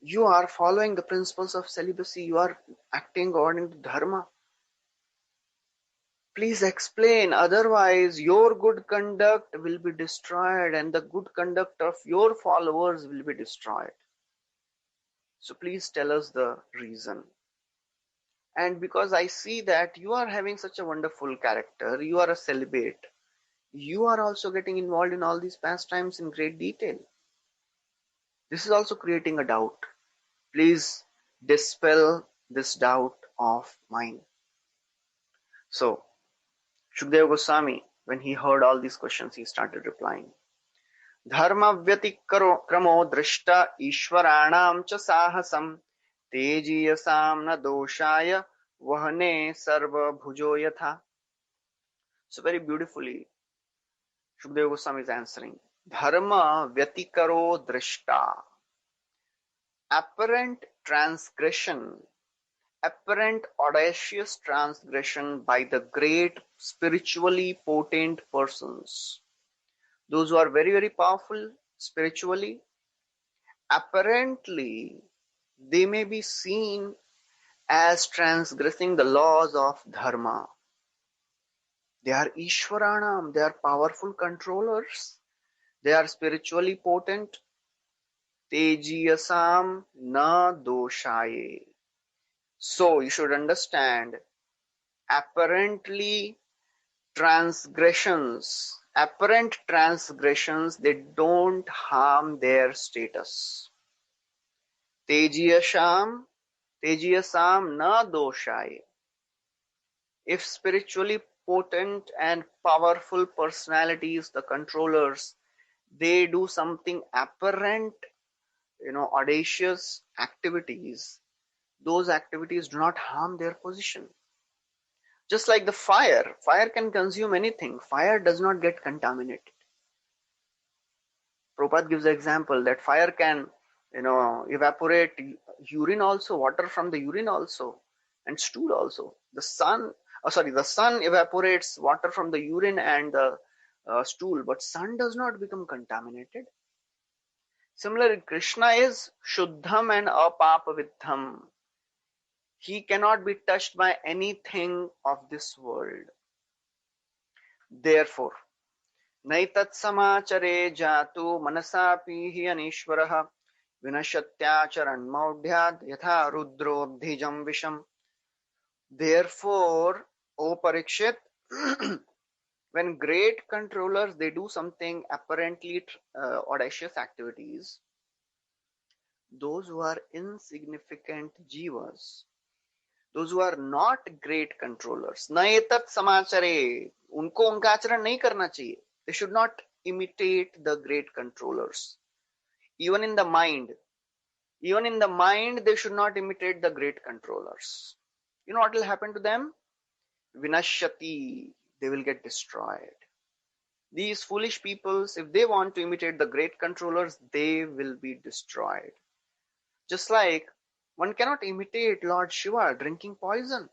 You are following the principles of celibacy, you are acting according to dharma. Please explain, otherwise your good conduct will be destroyed and the good conduct of your followers will be destroyed. So please tell us the reason. And because I see that you are having such a wonderful character, you are a celibate, you are also getting involved in all these pastimes in great detail. This is also creating a doubt. Please dispel this doubt of mine. So Shukdev Goswami, when he heard all these questions, he started replying. Dharma vyatikramo drishta ishwaranam cha sahasam tejiyasam na doshaya vahane sarva bhujo yatha. So very beautifully, Shukdev Goswami is answering. Dharma vyatikaro drishta. Apparent transgression apparent audacious transgression by the great spiritually potent persons. Those who are very, very powerful spiritually, apparently they may be seen as transgressing the laws of dharma. They are Ishwaranam, they are powerful controllers, they are spiritually potent. Tejiyasam na doshaye. So you should understand, apparently apparent transgressions, they don't harm their status. Tejiyasam na doshaye. If spiritually potent and powerful personalities, the controllers, they do something apparent, audacious activities, those activities do not harm their position. Just like the fire can consume anything. Fire does not get contaminated. Prabhupada gives the example that fire can, evaporate urine also, water from the urine also, and stool also. The sun evaporates water from the urine and the stool, but sun does not become contaminated. Similarly, Krishna is Shuddham and Apapavidham. He cannot be touched by anything of this world. Therefore, Naitat samachare jatu manasapi hi anishvaraha vinashatyacharan maudhyad yatha rudrobdhijam visham. Therefore, O Parikshit, when great controllers, they do something apparently audacious activities, those who are insignificant jivas, those who are not great controllers, naitat samachare, unko unka acharan nahi karna chahiye. They should not imitate the great controllers. Even in the mind, they should not imitate the great controllers. You know what will happen to them? Vinashyati, they will get destroyed. These foolish peoples, if they want to imitate the great controllers, they will be destroyed. Just like one cannot imitate Lord Shiva drinking poison.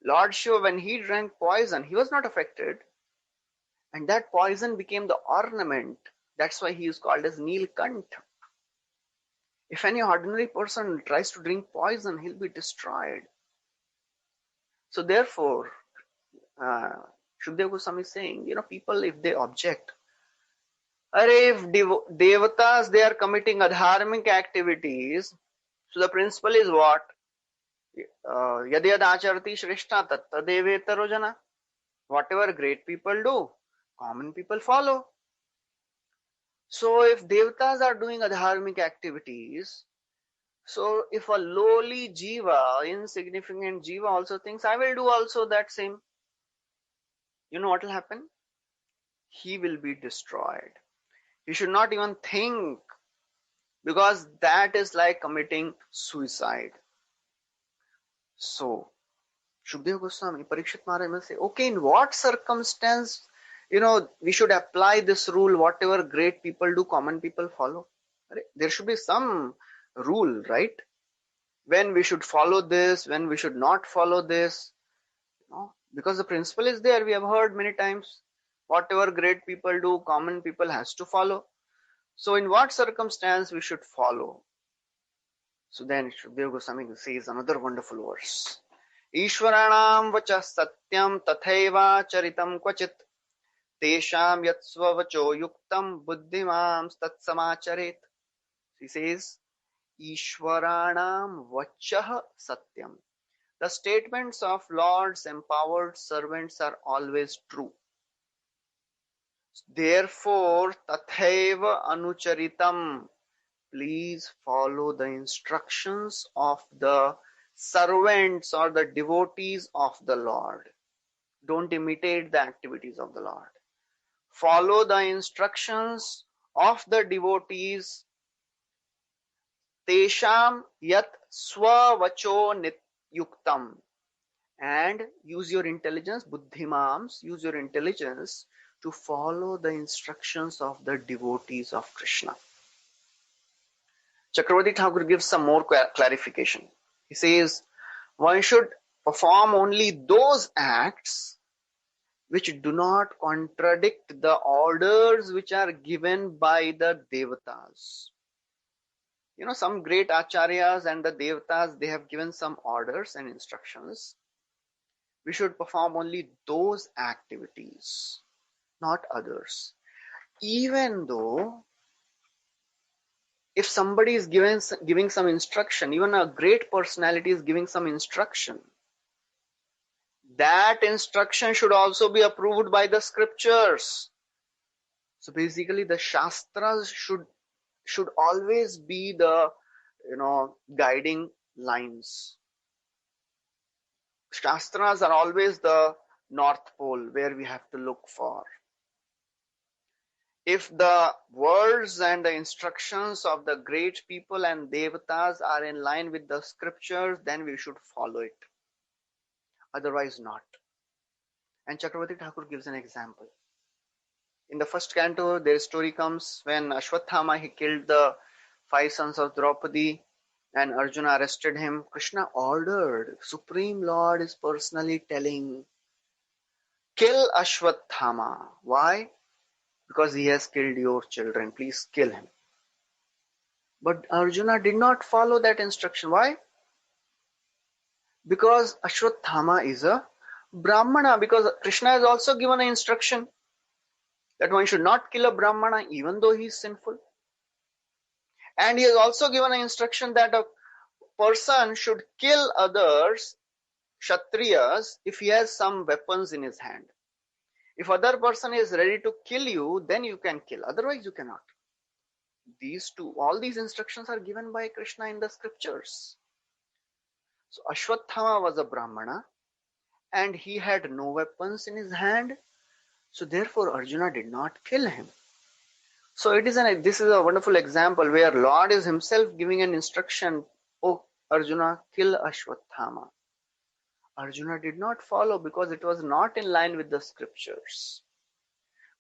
Lord Shiva, when he drank poison, he was not affected. And that poison became the ornament. That's why he is called as Neelkantha. If any ordinary person tries to drink poison, he'll be destroyed. So therefore, Shukdev Goswami is saying, people, if they object, if devatas, they are committing adharmic activities, so the principle is what? Yad yad acharati shrishta tatta devetaro jana. Whatever great people do, common people follow. So if devatas are doing adharmic activities, so if a lowly jiva, insignificant jiva also thinks, I will do also that same, you know what will happen? He will be destroyed. He should not even think, because that is like committing suicide. So, Shukdev Goswami, Parikshit Maharaj will say, okay, in what circumstance, we should apply this rule, whatever great people do, common people follow. There should be some rule, right? When we should follow this, when we should not follow this. Because the principle is there, we have heard many times. Whatever great people do, common people has to follow. So in what circumstance we should follow? So then Shukdev Goswami says another wonderful verse. Ishwaranam vacha satyam tathaiva charitam kvachit tesham yatsva vacho yuktam buddhimam tatsamacharet. He says, Ishwaranam vachah satyam. The statements of Lord's empowered servants are always true. Therefore, tathaiva anucharitam. Please follow the instructions of the servants or the devotees of the Lord. Don't imitate the activities of the Lord. Follow the instructions of the devotees. Tesham yat swavacho yuktam. And use your intelligence, buddhimams, use your intelligence to follow the instructions of the devotees of Krishna. Chakravarti Thakur gives some more clarification. He says one should perform only those acts which do not contradict the orders which are given by the devatas. Some great acharyas and the devatas, they have given some orders and instructions. We should perform only those activities, not others. Even though if somebody is giving some instruction, even a great personality is giving some instruction, that instruction should also be approved by the scriptures. So basically the shastras should always be the guiding lines. Shastras are always the North Pole where we have to look for. If the words and the instructions of the great people and devatas are in line with the scriptures, then we should follow it. Otherwise not. And Chakravarti Thakur gives an example. In the first canto, their story comes when Ashwathama, he killed the 5 sons of Draupadi and Arjuna arrested him. Krishna ordered, Supreme Lord is personally telling, kill Ashwathama. Why? Because he has killed your children. Please kill him. But Arjuna did not follow that instruction. Why? Because Ashwathama is a Brahmana. Because Krishna has also given an instruction that one should not kill a Brahmana even though he is sinful. And he has also given an instruction that a person should kill others, Kshatriyas, if he has some weapons in his hand. If other person is ready to kill you, then you can kill. Otherwise, you cannot. All these instructions are given by Krishna in the scriptures. So Ashwathama was a Brahmana and he had no weapons in his hand. So therefore, Arjuna did not kill him. So this is a wonderful example where Lord is himself giving an instruction, oh Arjuna, kill Ashwathama. Arjuna did not follow because it was not in line with the scriptures.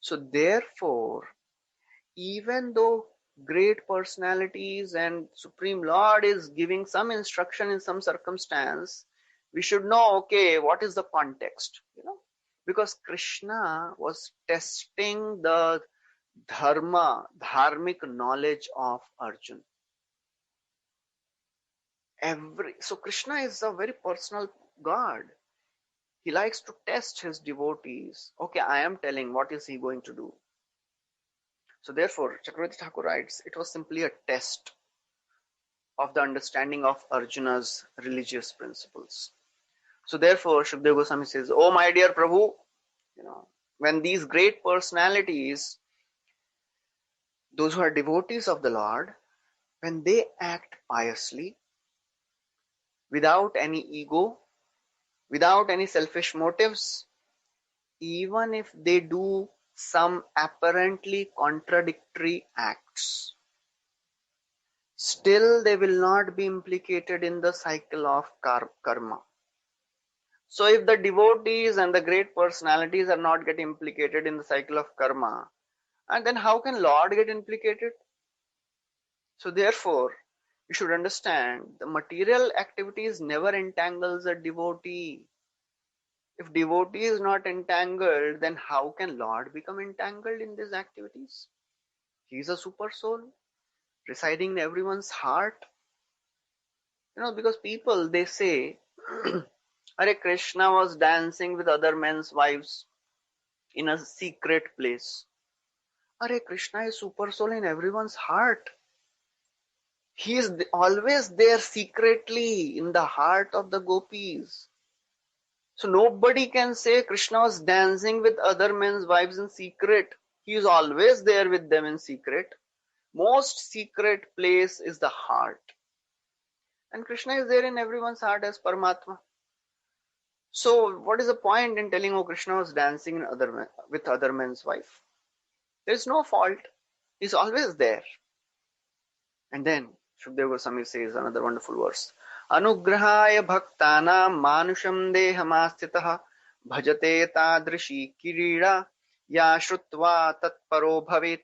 So therefore, even though great personalities and Supreme Lord is giving some instruction in some circumstance, we should know, okay, what is the context? Because Krishna was testing the dharmic knowledge of Arjuna. So Krishna is a very personal God. He likes to test his devotees. Okay, I am telling, what is he going to do? So therefore, Chakravarti Thakur writes, it was simply a test of the understanding of Arjuna's religious principles. So therefore, Shukdev Goswami says, oh my dear Prabhu, when these great personalities, those who are devotees of the Lord, when they act piously, without any ego, without any selfish motives, even if they do some apparently contradictory acts, still they will not be implicated in the cycle of karma. So if the devotees and the great personalities are not getting implicated in the cycle of karma, and then how can Lord get implicated? So therefore, you should understand the material activities never entangles a devotee. If devotee is not entangled, then how can Lord become entangled in these activities? He is a super soul residing in everyone's heart. Because people, they say, Hare Krishna was dancing with other men's wives in a secret place. Hare Krishna is super soul in everyone's heart. He is always there secretly in the heart of the gopis. So nobody can say Krishna was dancing with other men's wives in secret. He is always there with them in secret. Most secret place is the heart. And Krishna is there in everyone's heart as Paramatma. So what is the point in telling, oh, Krishna was dancing with other men's wife? There is no fault. He is always there. And then Shukdev Goswami says another wonderful verse. Anugrahaya bhaktanam manusham dehamastitah bhajate tadrishi kirida ya shrutva tatparo bhavet.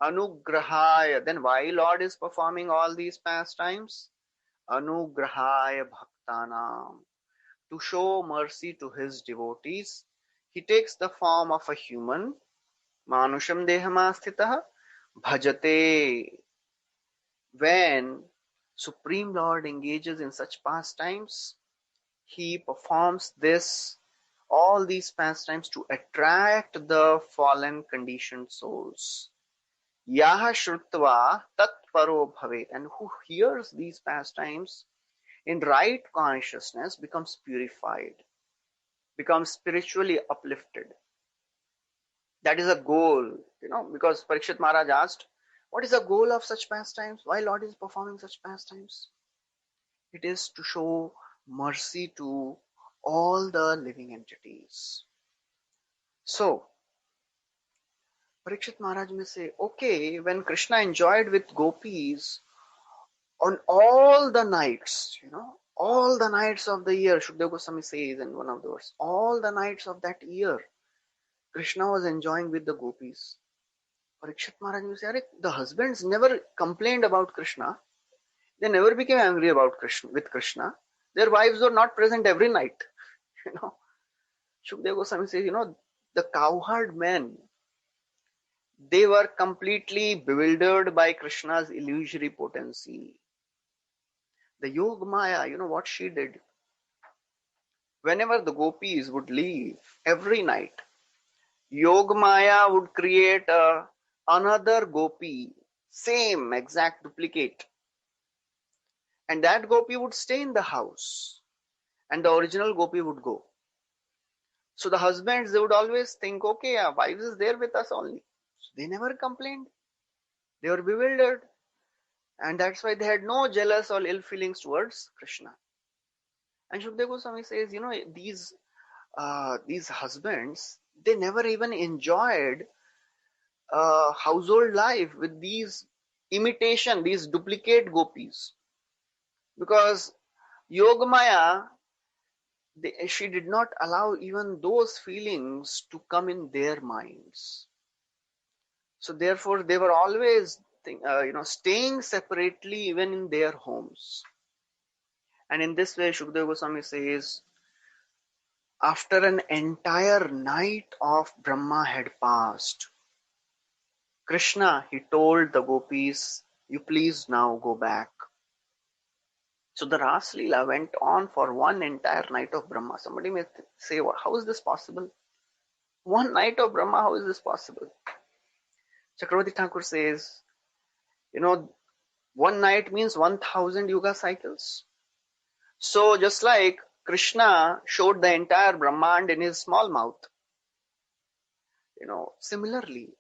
Anugrahaya. Then why Lord is performing all these pastimes? anugrahaya bhaktanam. To show mercy to his devotees, he takes the form of a human, manusham dehamastitah, bhajate. When Supreme Lord engages in such pastimes, he performs all these pastimes to attract the fallen conditioned souls. Yaha shrutva tatparo bhavet, and who hears these pastimes in right consciousness becomes purified, becomes spiritually uplifted. That is a goal, because Parikshit Maharaj asked, what is the goal of such pastimes? Why Lord is performing such pastimes? It is to show mercy to all the living entities. So, Parikshit Maharaj may say, okay, when Krishna enjoyed with gopis on all the nights, all the nights of the year, Shukdev Goswami says in one of those, all the nights of that year, Krishna was enjoying with the gopis. Parikshit Maharaj will say, the husbands never complained about Krishna. They never became angry about with Krishna. Their wives were not present every night. Shukdev Goswami says, the cowherd men, they were completely bewildered by Krishna's illusory potency. The Yog Maya, what she did? Whenever the gopis would leave every night, Yog Maya would create another gopi, same exact duplicate. And that gopi would stay in the house and the original gopi would go. So the husbands, they would always think, okay, our wives is there with us only. So they never complained. They were bewildered. And that's why they had no jealous or ill feelings towards Krishna. And Shukdev Goswami says, these husbands, they never even enjoyed household life with these these duplicate gopis. Because Yogamaya, she did not allow even those feelings to come in their minds. So therefore, they were always, staying separately even in their homes. And in this way, Shukdev Goswami says, after an entire night of Brahma had passed, Krishna, he told the gopis, you please now go back. So the Ras Leela went on for one entire night of Brahma. Somebody may say, how is this possible? One night of Brahma, how is this possible? Chakravarti Thakur says, one night means 1000 yuga cycles. So just like Krishna showed the entire Brahmand in his small mouth, similarly,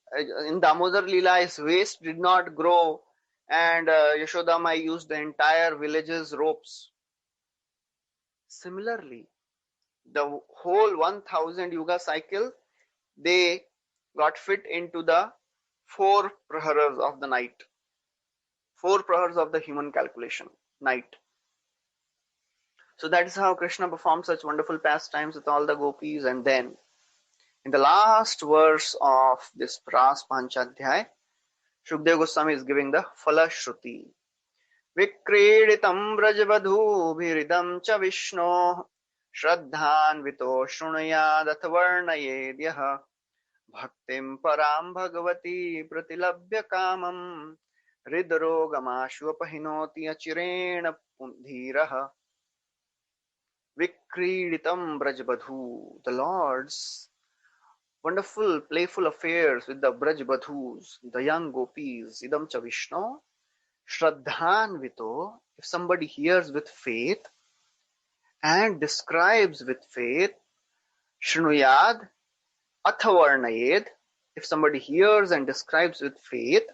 in Damodar Leela, his waist did not grow and Yashodama used the entire village's ropes. Similarly, the whole 1000 yuga cycle, they got fit into the 4 praharas of the night. 4 praharas of the human calculation, night. So that is how Krishna performed such wonderful pastimes with all the gopis. And then, in the last verse of this Ras Panchadhyay, Shukdev Goswami is giving the Falashruti. Vikriditam brajavadhubhiridam cha Vishno Shraddhanvito Shrunayad Athavarnayedyah Bhaktim Param Bhagavati Pratilabhya Kamam Ridrogamashuapahinoti Achirena Pundhiraha. Vikriditam brajavadhu, the Lord's wonderful playful affairs with the brajavadhus, the young gopis, idam cha Vishnu, Shraddhanvito, if somebody hears with faith and describes with faith, Shrunuyad, Athavarnayed, if somebody hears and describes with faith,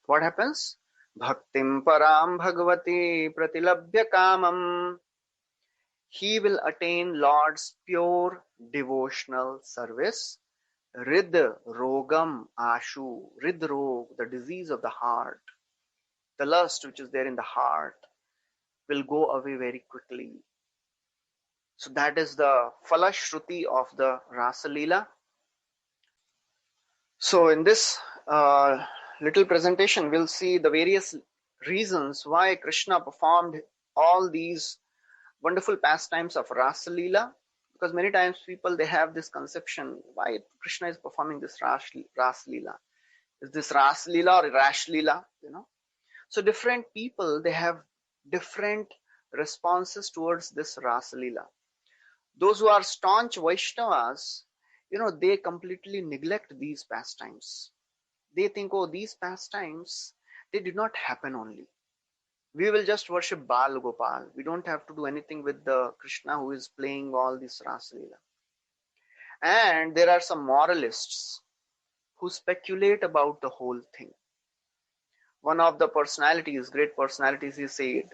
what happens? Bhaktim Param Bhagavati Pratilabhya Kamam. He will attain Lord's pure devotional service. Rid Rogam Ashu, Rid Rog, the disease of the heart, the lust which is there in the heart, will go away very quickly. So that is the Falashruti of the Rasa Leela. So in this little presentation, we'll see the various reasons why Krishna performed all these wonderful pastimes of Rasa Leela, because many times people, they have this conception, why Krishna is performing this Rasa Leela. Is this Rasa Leela or Rash Leela? So different people, they have different responses towards this Rasa Leela. Those who are staunch Vaishnavas, they completely neglect these pastimes. They think, oh, these pastimes, they did not happen only. We will just worship Bal Gopal. We don't have to do anything with the Krishna who is playing all this Rasa Leela. And there are some moralists who speculate about the whole thing. One of the personalities, great personalities, he said,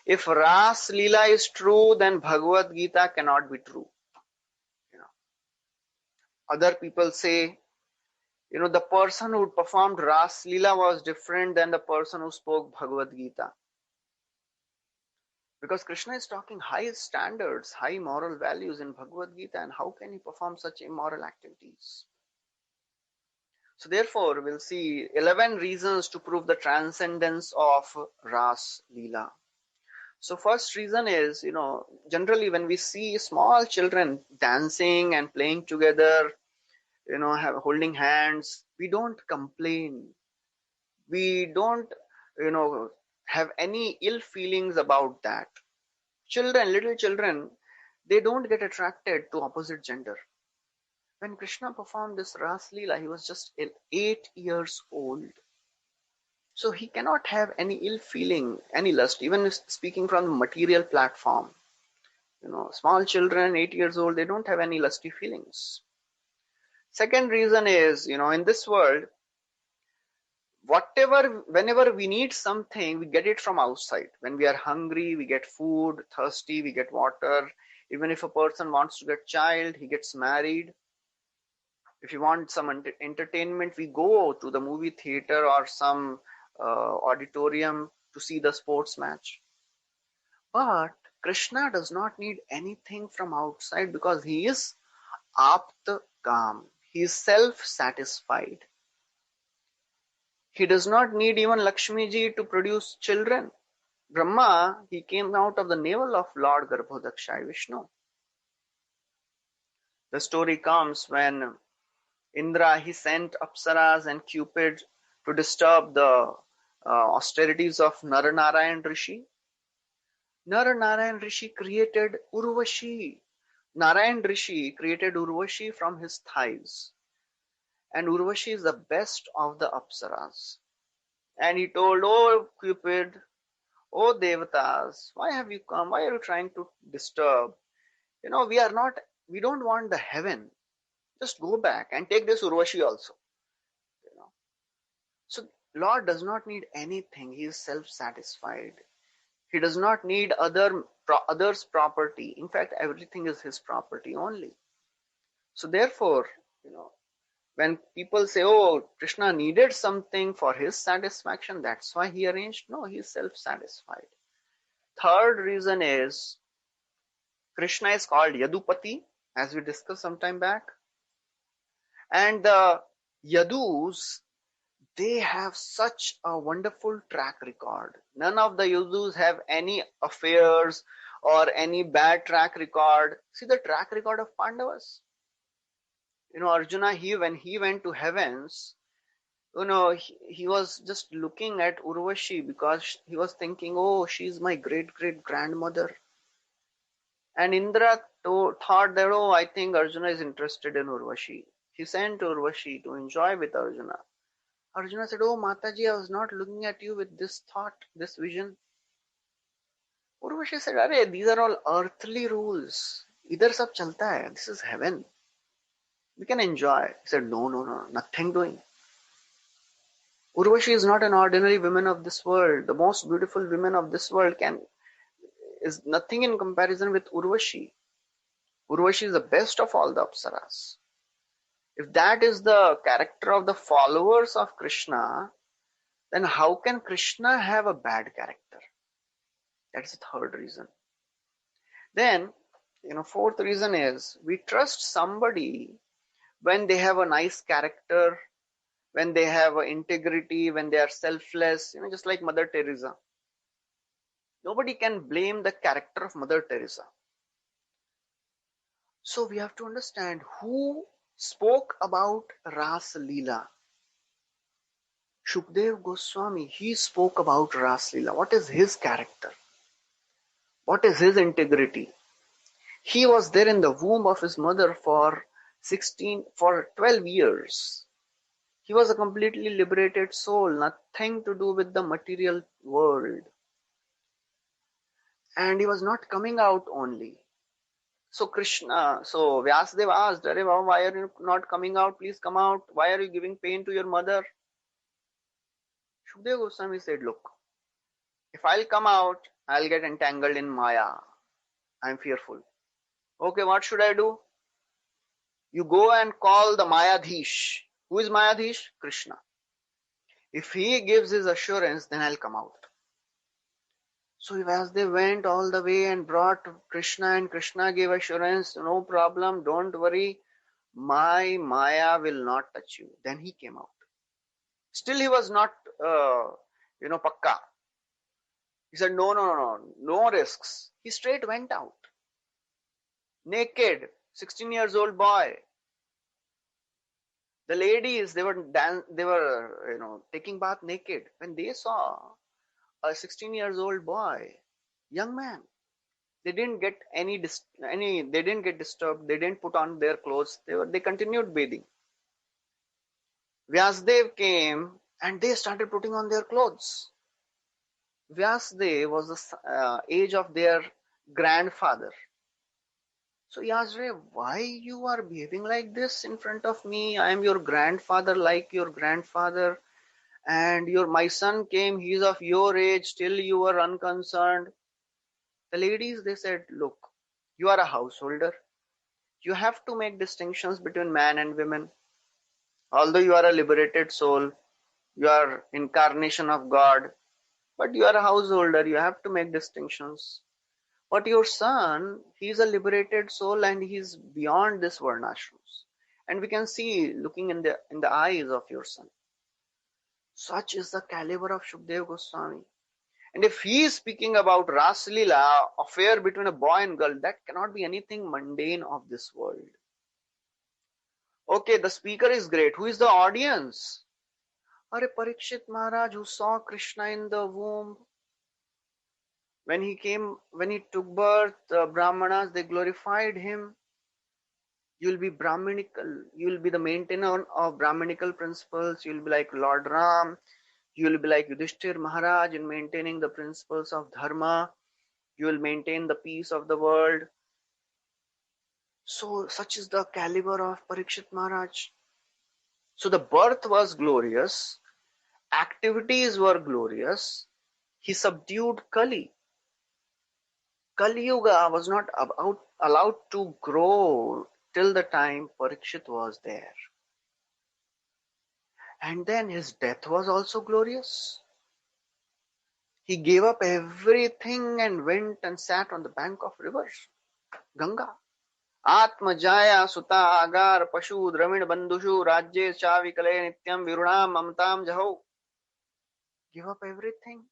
if Ras Leela is true, then Bhagavad Gita cannot be true. Other people say, the person who performed Ras Leela was different than the person who spoke Bhagavad Gita. Because Krishna is talking high standards, high moral values in Bhagavad Gita, and how can he perform such immoral activities? So therefore, we'll see 11 reasons to prove the transcendence of Ras Leela. So first reason is, generally when we see small children dancing and playing together, holding hands, we don't complain. We don't, have any ill feelings about that. Little children, they don't get attracted to opposite gender. When Krishna performed this Ras Leela, he was just 8 years old. So he cannot have any ill feeling, any lust, even speaking from the material platform. Small children, 8 years old, they don't have any lusty feelings. Second reason is, in this world, whenever we need something, we get it from outside. When we are hungry, we get food, thirsty, we get water. Even if a person wants to get child, he gets married. If you want some entertainment, we go to the movie theater or some auditorium to see the sports match. But Krishna does not need anything from outside because he is Apt Kam. He is self-satisfied. He does not need even Lakshmi ji to produce children. Brahma, he came out of the navel of Lord Garbhodakshai Vishnu. The story comes when Indra, he sent Apsaras and Cupid to disturb the austerities of Naranarayan Rishi. Naranarayan Rishi created Urvashi. Narayan Rishi created Urvashi from his thighs. And Urvashi is the best of the Apsaras. And he told, oh Cupid, oh Devatas, why have you come? Why are you trying to disturb? We don't want the heaven. Just go back and take this Urvashi also. So Lord does not need anything. He is self-satisfied. He does not need others' property. In fact, everything is his property only. So therefore, when people say, oh, Krishna needed something for his satisfaction, that's why he arranged. No, he is self-satisfied. Third reason is, Krishna is called Yadupati, as we discussed some time back. And the Yadus, they have such a wonderful track record. None of the Yadus have any affairs or any bad track record. See the track record of Pandavas. Arjuna, when he went to heavens, he was just looking at Urvashi because he was thinking, oh, she's my great-great-grandmother. And Indra thought that, oh, I think Arjuna is interested in Urvashi. He sent Urvashi to enjoy with Arjuna. Arjuna said, oh, Mataji, I was not looking at you with this thought, this vision. Urvashi said, Arey, these are all earthly rules. Idhar sab chalta hai. This is heaven. We can enjoy. He said, no, nothing doing. Urvashi is not an ordinary woman of this world. The most beautiful women of this world is nothing in comparison with Urvashi. Urvashi is the best of all the Apsaras. If that is the character of the followers of Krishna, then how can Krishna have a bad character? That's the third reason. Then, fourth reason is, we trust somebody when they have a nice character, when they have integrity, when they are selfless, just like Mother Teresa. Nobody can blame the character of Mother Teresa. So we have to understand who spoke about Ras Leela. Shukdev Goswami, he spoke about Ras Leela. What is his character? What is his integrity? He was there in the womb of his mother for 12 years. He was a completely liberated soul, nothing to do with the material world. And he was not coming out only. So Vyasadeva asked, Arey Baba, why are you not coming out? Please come out. Why are you giving pain to your mother? Shukdev Goswami said, look, if I'll come out, I'll get entangled in Maya. I'm fearful. Okay, what should I do? You go and call the Mayadhish. Who is Mayadhish? Krishna. If he gives his assurance, then I'll come out. So as they went all the way and brought Krishna, and Krishna gave assurance, no problem, don't worry, my Maya will not touch you. Then he came out. Still he was not, pakka. He said, no risks. He straight went out. Naked, 16 years old boy. The ladies, they were taking bath naked. When they saw a 16 years old boy, young man, they didn't get they didn't get disturbed. They didn't put on their clothes. They continued bathing. Vyasadeva came and they started putting on their clothes. Vyasadeva was the age of their grandfather. So he asked, why you are behaving like this in front of me? I am your grandfather, like your grandfather. And my son came, he is of your age, still you are unconcerned. The ladies, they said, look, you are a householder. You have to make distinctions between man and women. Although you are a liberated soul, you are incarnation of God, but you are a householder, you have to make distinctions. But your son, he is a liberated soul and he is beyond this varnashrams. And we can see, looking in the eyes of your son. Such is the caliber of Shukdev Goswami. And if he is speaking about Ras Leela, affair between a boy and girl, that cannot be anything mundane of this world. Okay, the speaker is great. Who is the audience? Parikshit Maharaj, who saw Krishna in the womb. When he took birth, the Brahmanas, they glorified him. You will be Brahmanical. You will be the maintainer of Brahmanical principles. You will be like Lord Ram. You will be like Yudhishthir Maharaj in maintaining the principles of Dharma. You will maintain the peace of the world. So such is the caliber of Parikshit Maharaj. So the birth was glorious. Activities were glorious. He subdued Kali. Kali Yuga was not allowed to grow till the time Parikshit was there. And then his death was also glorious. He gave up everything and went and sat on the bank of rivers, Ganga. Atma Jaya Suta Agar Pashu Dramin Bandushu Rajye Chavikale Nityam Virunam Mamtam Jaho. Give up everything.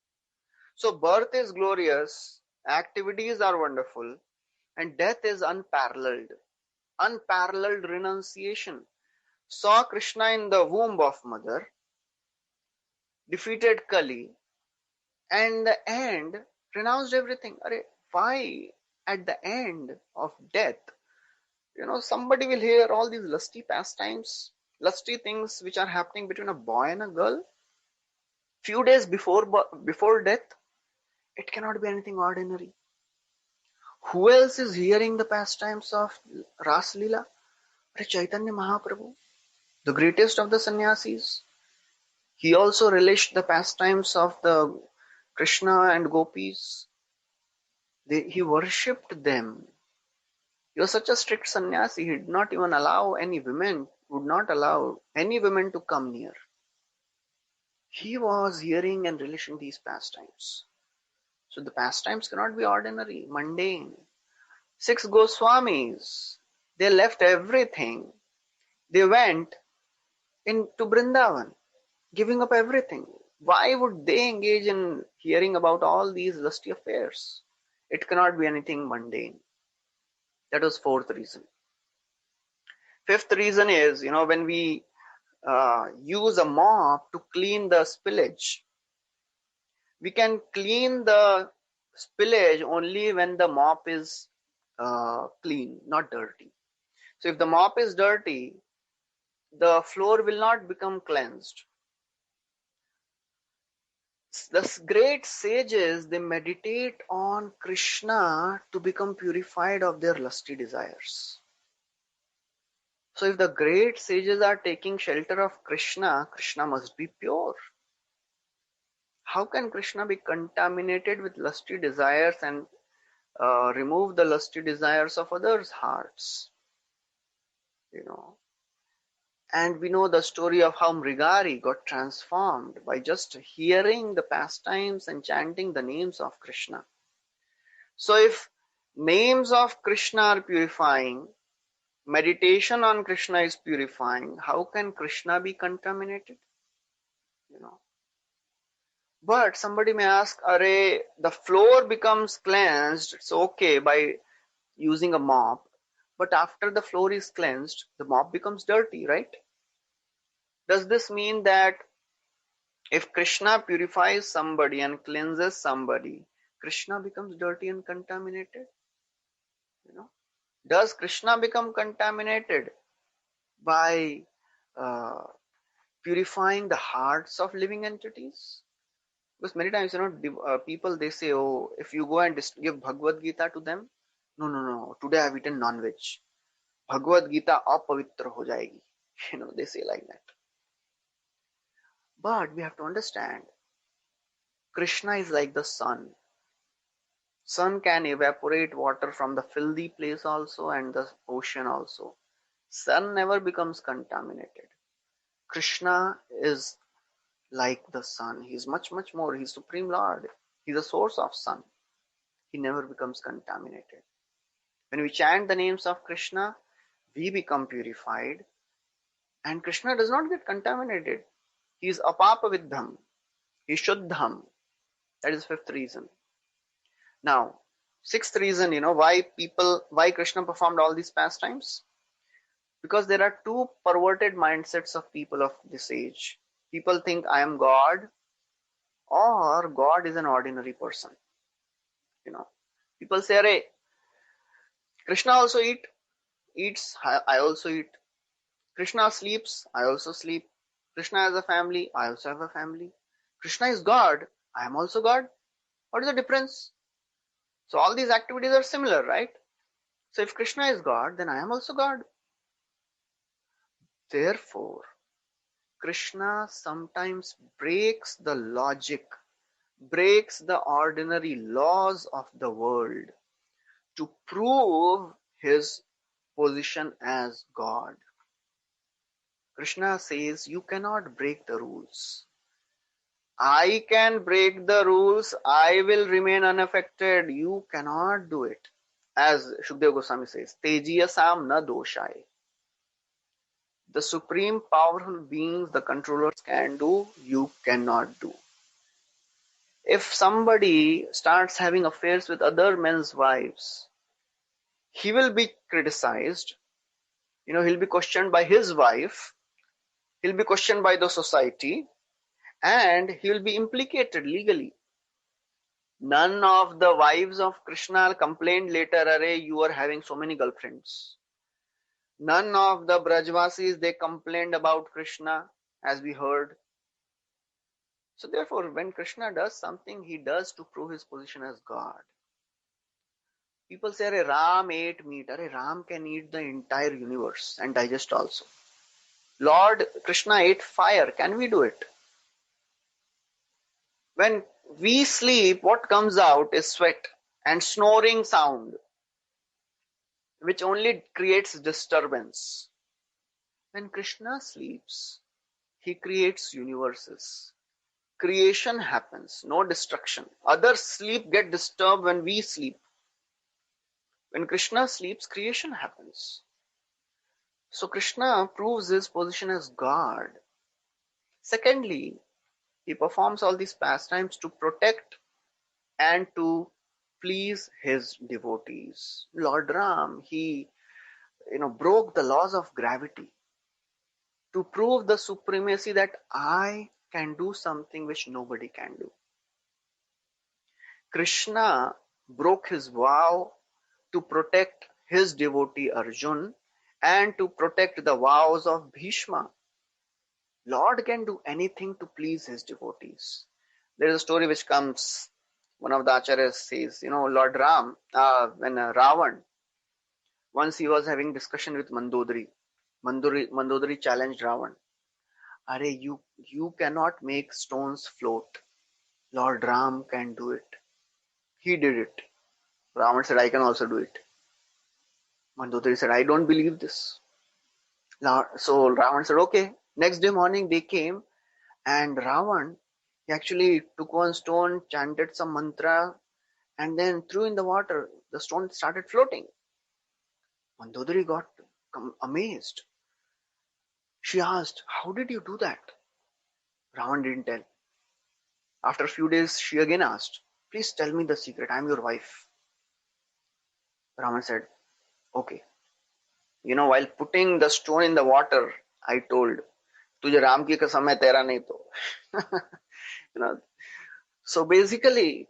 So birth is glorious, activities are wonderful, and death is unparalleled. Unparalleled renunciation. Saw Krishna in the womb of mother, defeated Kali, and in the end renounced everything. Why at the end of death, somebody will hear all these lusty pastimes, lusty things which are happening between a boy and a girl. Few days before death, it cannot be anything ordinary. Who else is hearing the pastimes of Ras Leela? Chaitanya Mahaprabhu, the greatest of the sannyasis. He also relished the pastimes of the Krishna and gopis. He worshipped them. He was such a strict sannyasi, he did not even would not allow any women to come near. He was hearing and relishing these pastimes. So the pastimes cannot be ordinary, mundane. 6 Goswamis, they left everything. They went into Vrindavan, giving up everything. Why would they engage in hearing about all these lusty affairs? It cannot be anything mundane. That was fourth reason. Fifth reason is, when we use a mop to clean the spillage, we can clean the spillage only when the mop is clean, not dirty. So if the mop is dirty, the floor will not become cleansed. The great sages, they meditate on Krishna to become purified of their lusty desires. So if the great sages are taking shelter of Krishna, Krishna must be pure. How can Krishna be contaminated with lusty desires and remove the lusty desires of others' hearts? And we know the story of how Mrigari got transformed by just hearing the pastimes and chanting the names of Krishna. So if names of Krishna are purifying, meditation on Krishna is purifying, how can Krishna be contaminated? But somebody may ask, Array, the floor becomes cleansed, it's okay by using a mop, but after the floor is cleansed, the mop becomes dirty, right? Does this mean that if Krishna purifies somebody and cleanses somebody, Krishna becomes dirty and contaminated? Does Krishna become contaminated by purifying the hearts of living entities? Because many times, people, they say, oh, if you go and give Bhagavad Gita to them, no, today I've eaten non-veg. Bhagavad Gita apavitra ho jayegi. They say like that. But we have to understand, Krishna is like the sun. Sun can evaporate water from the filthy place also and the ocean also. Sun never becomes contaminated. Krishna is like the sun. He's much, much more. He's Supreme Lord. He's the source of sun. He never becomes contaminated. When we chant the names of Krishna, we become purified. And Krishna does not get contaminated. He is apapavidham. He is shuddham. That is fifth reason. Now, sixth reason, why Krishna performed all these pastimes? Because there are two perverted mindsets of people of this age. People think I am God, or God is an ordinary person. People say, Arey, Krishna also eats, I also eat. Krishna sleeps, I also sleep. Krishna has a family, I also have a family. Krishna is God, I am also God. What is the difference? So all these activities are similar, right? So if Krishna is God, then I am also God. Therefore, Krishna sometimes breaks the logic, breaks the ordinary laws of the world to prove his position as God. Krishna says, you cannot break the rules. I can break the rules, I will remain unaffected. You cannot do it. As Shukdev Goswami says, Tejiyasam na doshai. The supreme powerful beings, the controllers can do, you cannot do. If somebody starts having affairs with other men's wives, he will be criticized. He'll be questioned by his wife. He'll be questioned by the society. And he will be implicated legally. None of the wives of Krishna complained later, Arey, you are having so many girlfriends. None of the Brajvasis, they complained about Krishna, as we heard. So therefore, when Krishna does something, he does to prove his position as God. People say, Arey, Ram ate meat. Arey, Ram can eat the entire universe and digest also. Lord Krishna ate fire. Can we do it? When we sleep, what comes out is sweat and snoring sound, which only creates disturbance. When Krishna sleeps, he creates universes. Creation happens, no destruction. Others sleep, get disturbed when we sleep. When Krishna sleeps, creation happens. So Krishna proves his position as God. Secondly, He performs all these pastimes to protect and to please his devotees. Lord Ram, he broke the laws of gravity to prove the supremacy that I can do something which nobody can do. Krishna broke his vow to protect his devotee Arjun and to protect the vows of Bhishma. Lord can do anything to please his devotees. There is a story which comes, one of the acharyas says, Lord Ram, when Ravan, once he was having discussion with Mandodari. Mandodari challenged Ravan. Are you cannot make stones float. Lord Ram can do it. He did it. Ravan said, I can also do it. Mandodari said, I don't believe this. So Ravan said, okay. Next day morning they came and Ravan, he actually took one stone, chanted some mantra and then threw in the water. The stone started floating. Mandodari got amazed. She asked, how did you do that? Ravan didn't tell. After a few days, she again asked, please tell me the secret. I'm your wife. Ravan said, okay. While putting the stone in the water, I told, तुझे राम की कसम है तेरा नहीं तो. So basically,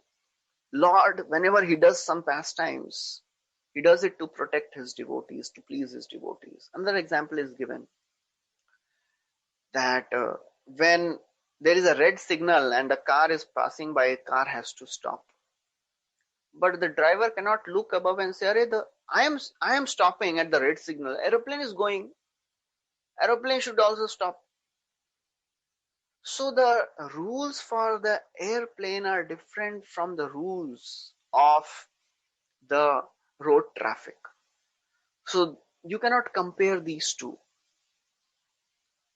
Lord, whenever he does some pastimes, he does it to protect his devotees, to please his devotees. Another example is given that when there is a red signal and a car is passing by, a car has to stop. But the driver cannot look above and say, I am stopping at the red signal. Aeroplane is going. Aeroplane should also stop. So the rules for the airplane are different from the rules of the road traffic. So you cannot compare these two.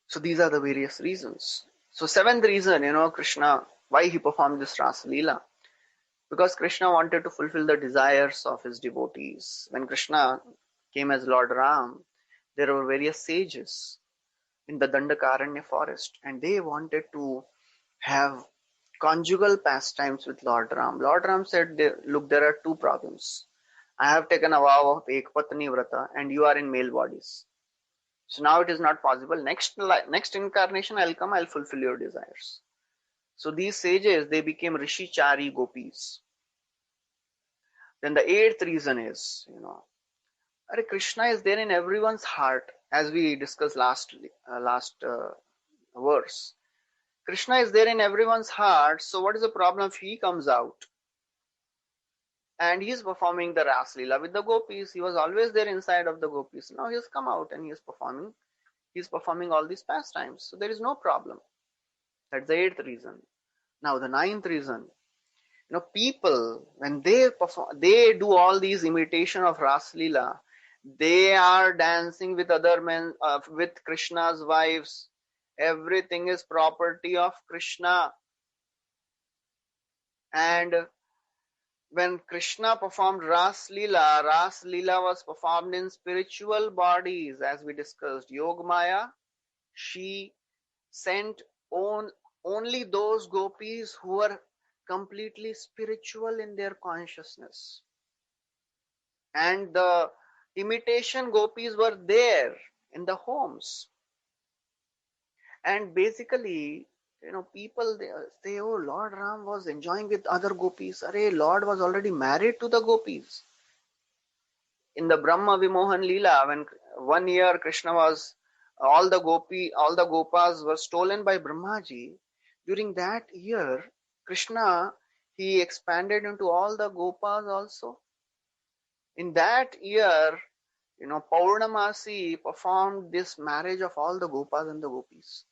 So these are the various reasons. So seventh reason, Krishna, why he performed this Rasa Leela. Because Krishna wanted to fulfill the desires of his devotees. When Krishna came as Lord Ram, there were various sages in the Dandakaranya forest and they wanted to have conjugal pastimes with Lord Ram. Lord Ram said, look, there are two problems. I have taken a vow of Ekpatni Vrata and you are in male bodies. So now it is not possible. Next incarnation I'll come, I'll fulfill your desires. So these sages, they became Rishi-chari gopis. Then the eighth reason is, Krishna is there in everyone's heart, as we discussed last verse. Krishna is there in everyone's heart, so what is the problem if he comes out? And he is performing the Ras Leela with the gopis. He was always there inside of the gopis. Now he has come out and he is performing all these pastimes. So there is no problem. That's the eighth reason. Now the ninth reason, people, when they do all these imitation of Ras Leela, they are dancing with other men, with Krishna's wives. Everything is property of Krishna. And when Krishna performed Ras Leela was performed in spiritual bodies, as we discussed. Yogamaya, she sent only those gopis who were completely spiritual in their consciousness. And the imitation gopis were there in the homes. And basically, people, they say, oh, Lord Ram was enjoying with other gopis. Lord was already married to the gopis. In the Brahma Vimohan Leela, when 1 year Krishna was, all the gopas were stolen by Brahmaji. During that year, Krishna, he expanded into all the gopas also. In that year, Paurnamasi performed this marriage of all the gopas and the gopis.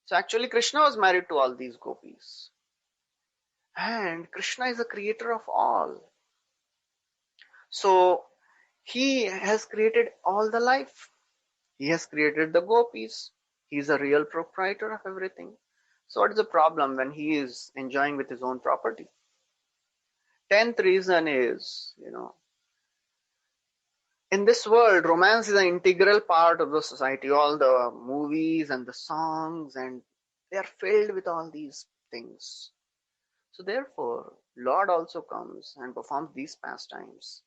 So actually Krishna was married to all these gopis. And Krishna is the creator of all. So he has created all the life. He has created the gopis. He is a real proprietor of everything. So what is the problem when he is enjoying with his own property? 10th reason is, in this world, romance is an integral part of the society. All the movies and the songs and They are filled with all these things. So therefore, Lord also comes and performs these pastimes.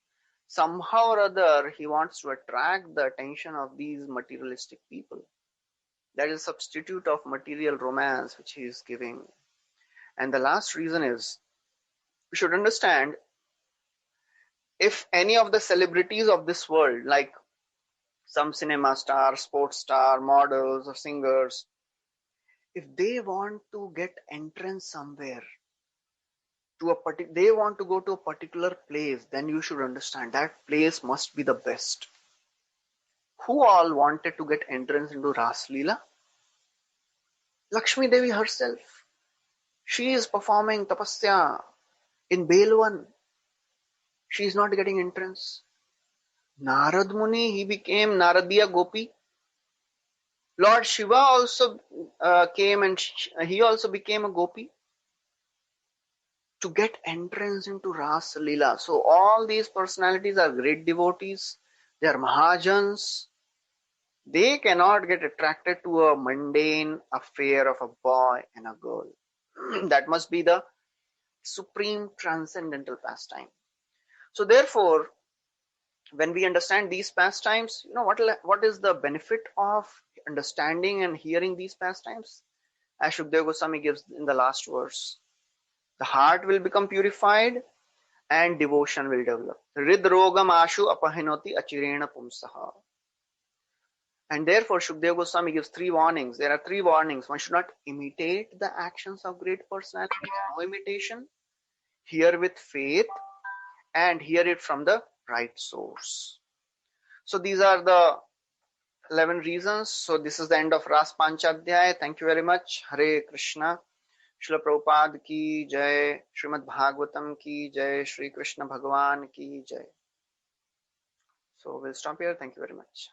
Somehow or other, he wants to attract the attention of these materialistic people. That is a substitute of material romance which he is giving. And the last reason is, we should understand, if any of the celebrities of this world, like some cinema star, sports star, models or singers, if they want to get entrance somewhere, they want to go to a particular place, then you should understand that place must be the best. Who all wanted to get entrance into Ras Leela? Lakshmi Devi herself. She is performing tapasya in Belwan. She is not getting entrance. Narad Muni, he became Naradiya Gopi. Lord Shiva also came and he also became a Gopi to get entrance into Ras Leela. So all these personalities are great devotees. They are Mahajans. They cannot get attracted to a mundane affair of a boy and a girl. That must be the supreme transcendental pastime. So therefore, when we understand these pastimes, what is the benefit of understanding and hearing these pastimes? As Shukdev Goswami gives in the last verse, the heart will become purified and devotion will develop. Ridrogam ashu apahinoti achirena pumsaha. And therefore, Shukdev Goswami gives 3 warnings. There are 3 warnings. One should not imitate the actions of great personalities. No imitation. Hear with faith and hear it from the right source. So these are the 11 reasons. So this is the end of Ras Panchadhyay. Thank you very much. Hare Krishna. Srila Prabhupada ki jai. Srimad Bhagavatam ki jai. Shri Krishna Bhagavan ki jai. So we'll stop here. Thank you very much.